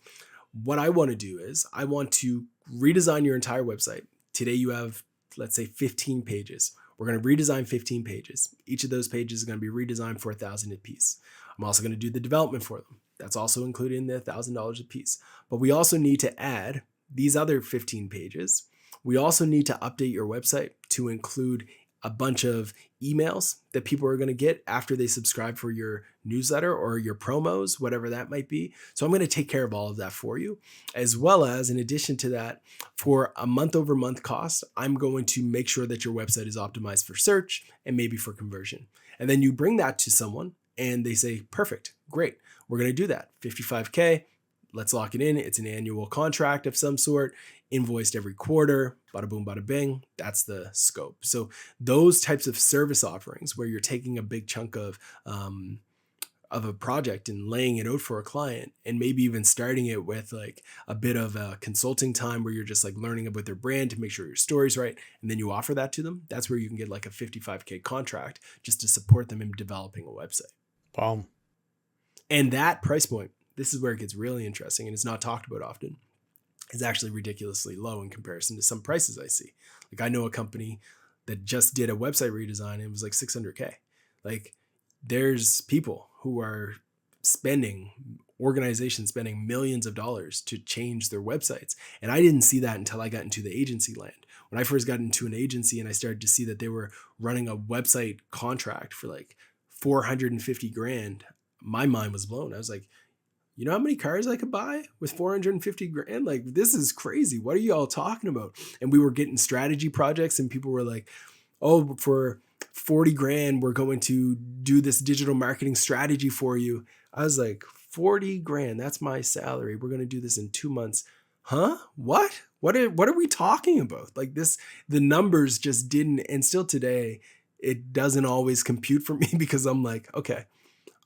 What I want to do is I want to redesign your entire website. Today you have, let's say, 15 pages. We're going to redesign 15 pages. Each of those pages is going to be redesigned for $1,000 a piece. I'm also going to do the development for them. That's also included in the $1,000 a piece. But we also need to add these other 15 pages. We also need to update your website to include a bunch of emails that people are going to get after they subscribe for your newsletter or your promos, whatever that might be. So I'm going to take care of all of that for you, as well as in addition to that, for a month over month cost, I'm going to make sure that your website is optimized for search and maybe for conversion. And then you bring that to someone and they say, perfect, great. We're going to do that. 55K. Let's lock it in. It's an annual contract of some sort, invoiced every quarter, bada boom, bada bing. That's the scope. So those types of service offerings where you're taking a big chunk of a project and laying it out for a client and maybe even starting it with like a bit of a consulting time where you're just like learning about their brand to make sure your story's right. And then you offer that to them. That's where you can get like a 55K contract just to support them in developing a website. Boom. And that price point, this is where it gets really interesting and it's not talked about often, is actually ridiculously low in comparison to some prices I see. Like I know a company that just did a website redesign and it was like 600K. Like there's people who are organizations spending millions of dollars to change their websites. And I didn't see that until I got into the agency land. When I first got into an agency and I started to see that they were running a website contract for like 450 grand, my mind was blown. I was like, you know how many cars I could buy with 450 grand? Like, this is crazy. What are you all talking about? And we were getting strategy projects and people were like, oh, for 40 grand, we're going to do this digital marketing strategy for you. I was like, 40 grand, that's my salary. We're going to do this in 2 months. Huh? What? What are we talking about? Like this, the numbers just didn't, and still today, it doesn't always compute for me because I'm like, okay,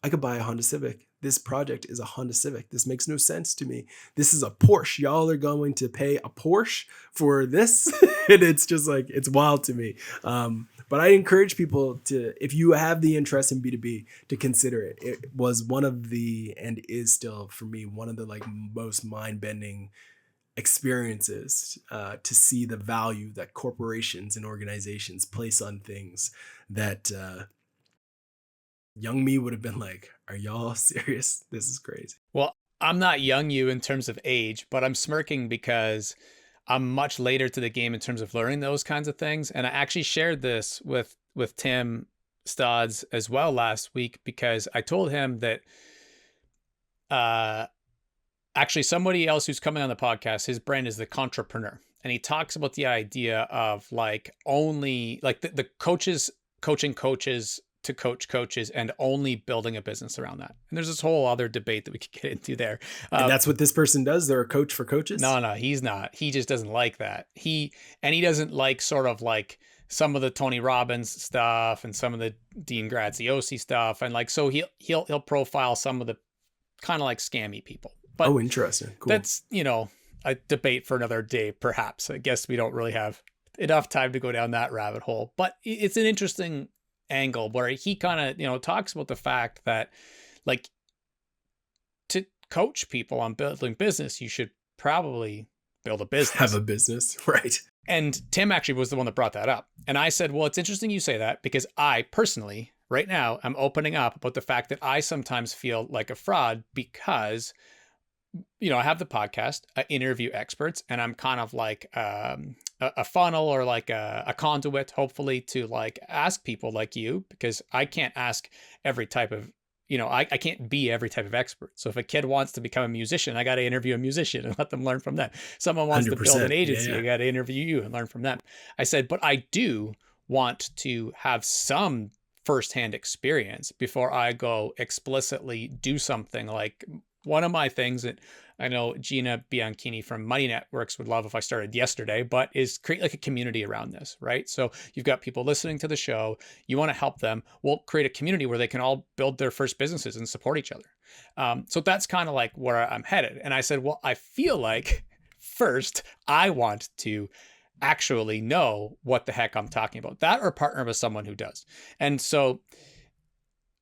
I could buy a Honda Civic. This project is a Honda Civic. This makes no sense to me. This is a Porsche. Y'all are going to pay a Porsche for this? And it's just like, it's wild to me. But I encourage people to, if you have the interest in B2B, to consider it. It was one of the, and is still for me, one of the like most mind-bending experiences to see the value that corporations and organizations place on things that young me would have been like, are y'all serious? This is crazy. Well, I'm not young you in terms of age, but I'm smirking because I'm much later to the game in terms of learning those kinds of things. And I actually shared this with Tim Stodds as well last week because I told him that uh, actually somebody else who's coming on the podcast, his brand is the Entrepreneur. And he talks about the idea of like only like the coaches coaching coaches to coach coaches and only building a business around that. And there's this whole other debate that we could get into there. And that's what this person does. They're a coach for coaches. No, he's not. He just doesn't like that. He doesn't like sort of like some of the Tony Robbins stuff and some of the Dean Graziosi stuff. And like, so he'll profile some of the kind of like scammy people. But Oh, interesting. Cool. that's, a debate for another day, perhaps. I guess we don't really have enough time to go down that rabbit hole. But it's an interesting angle where he kind of, talks about the fact that like to coach people on building business, you should probably build a business. Have a business, right? And Tim actually was the one that brought that up. And I said, well, it's interesting you say that because I personally, right now, I'm opening up about the fact that I sometimes feel like a fraud because I have the podcast, I interview experts, and I'm kind of like a funnel or like a conduit, hopefully, to like ask people like you, because I can't ask every type of, I can't be every type of expert. So if a kid wants to become a musician, I got to interview a musician and let them learn from them. Someone wants to build an agency, I got to interview you and learn from them. I said, but I do want to have some firsthand experience before I go explicitly do something. Like one of my things that I know Gina Bianchini from Money Networks would love if I started yesterday, but is create like a community around this, right? So you've got people listening to the show, you want to help them, we'll create a community where they can all build their first businesses and support each other. So that's kind of like where I'm headed. And I said, well, I feel like first I want to actually know what the heck I'm talking about, that or partner with someone who does. And so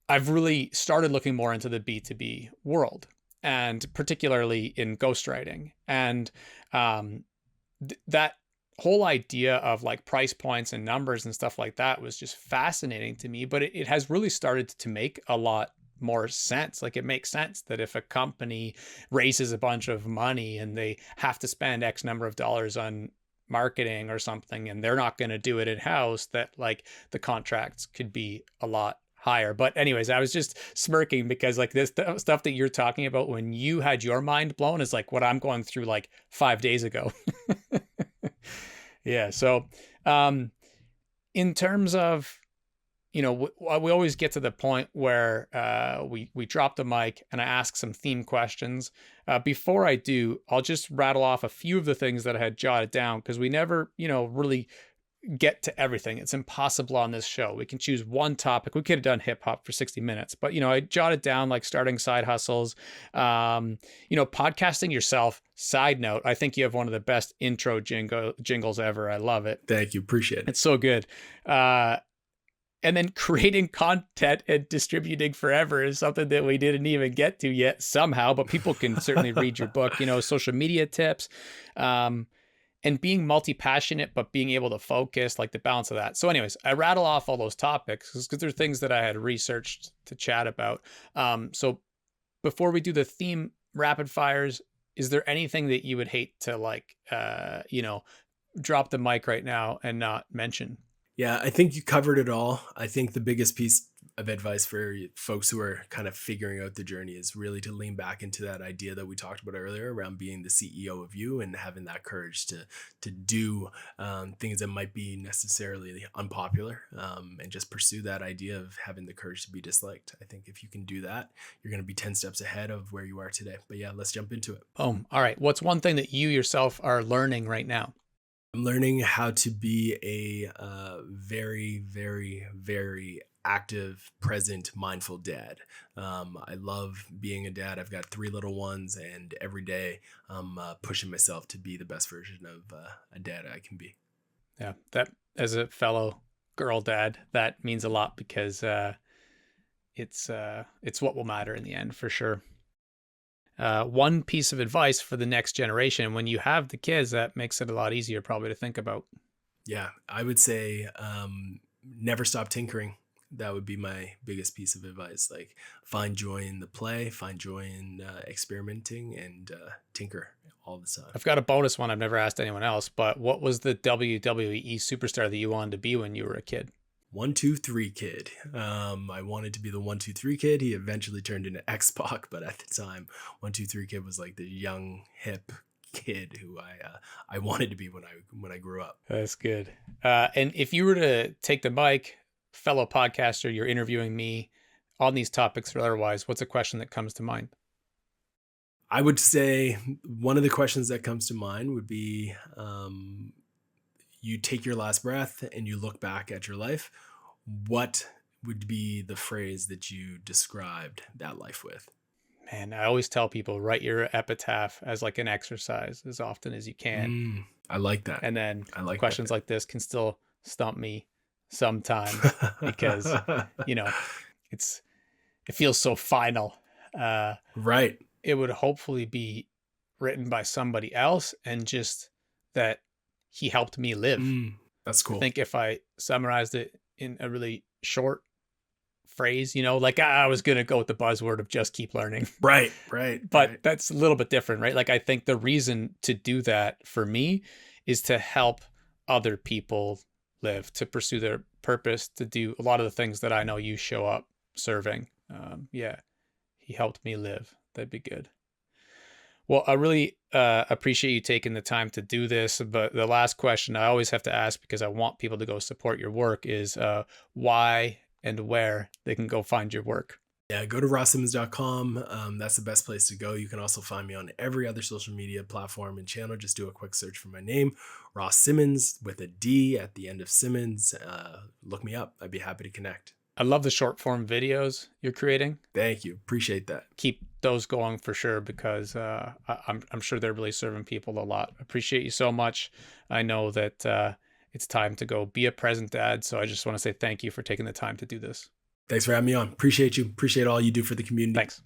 I've really started looking more into the B2B world, and particularly in ghostwriting. And that whole idea of like price points and numbers and stuff like that was just fascinating to me, but it has really started to make a lot more sense. Like it makes sense that if a company raises a bunch of money and they have to spend X number of dollars on marketing or something, and they're not going to do it in-house, that like the contracts could be a lot higher. But anyways, I was just smirking because like this stuff that you're talking about when you had your mind blown is like what I'm going through like 5 days ago. Yeah. So in terms of, we always get to the point where we drop the mic and I ask some theme questions. Before I do, I'll just rattle off a few of the things that I had jotted down, because we never, really get to everything. It's impossible on this show. We can choose one topic. We could have done hip hop for 60 minutes, but I jotted down like starting side hustles, podcasting yourself. Side note, I think you have one of the best intro jingles ever. I love it. Thank you. Appreciate it. It's so good. And then creating content and distributing forever is something that we didn't even get to yet somehow, but people can certainly read your book, social media tips, and being multi-passionate, but being able to focus, like the balance of that. So anyways, I rattle off all those topics because they're things that I had researched to chat about. So before we do the theme rapid fires, is there anything that you would hate to like, drop the mic right now and not mention? Yeah, I think you covered it all. I think the biggest piece of advice for folks who are kind of figuring out the journey is really to lean back into that idea that we talked about earlier around being the CEO of you and having that courage to do things that might be necessarily unpopular, and just pursue that idea of having the courage to be disliked. I think if you can do that, you're going to be 10 steps ahead of where you are today. But yeah, let's jump into it. All right. What's one thing that you yourself are learning right now? I'm learning how to be a very, very, very active, present, mindful dad. I love being a dad. I've got 3 little ones, and every day I'm pushing myself to be the best version of a dad I can be. Yeah, that as a fellow girl dad, that means a lot because it's what will matter in the end for sure. One piece of advice for the next generation, when you have the kids, that makes it a lot easier probably to think about. Yeah, I would say never stop tinkering. That would be my biggest piece of advice. Like find joy in the play, find joy in experimenting, and tinker all the time. I've got a bonus one I've never asked anyone else, but what was the WWE superstar that you wanted to be when you were a kid? 1, 2, 3 kid. I wanted to be the 1, 2, 3 kid. He eventually turned into X-Pac, but at the time, 1, 2, 3 kid was like the young hip kid who I wanted to be when I grew up. That's good. And if you were to take the mic, fellow podcaster, you're interviewing me on these topics or otherwise, what's a question that comes to mind? I would say one of the questions that comes to mind would be, you take your last breath and you look back at your life. What would be the phrase that you described that life with? Man, I always tell people write your epitaph as like an exercise as often as you can. I like that. And then I like questions that. like this can still stump me sometimes because, you know, it feels so final. Right. It would hopefully be written by somebody else and just that he helped me live. That's I cool. think if I summarized it in a really short phrase, like I was going to go with the buzzword of just keep learning. Right. But that's a little bit different, right? Like I think the reason to do that for me is to help other people live, to pursue their purpose, to do a lot of the things that I know you show up serving. Yeah, he helped me live. That'd be good. Well, I really appreciate you taking the time to do this. But the last question I always have to ask, because I want people to go support your work, is why and where they can go find your work. Yeah, go to rawsimmonds.com. That's the best place to go. You can also find me on every other social media platform and channel. Just do a quick search for my name, Ross Simmonds, with a D at the end of Simmonds. Look me up. I'd be happy to connect. I love the short form videos you're creating. Thank you. Appreciate that. Keep those going for sure, because I'm sure they're really serving people a lot. Appreciate you so much. I know that it's time to go be a present dad. So I just want to say thank you for taking the time to do this. Thanks for having me on. Appreciate you. Appreciate all you do for the community. Thanks.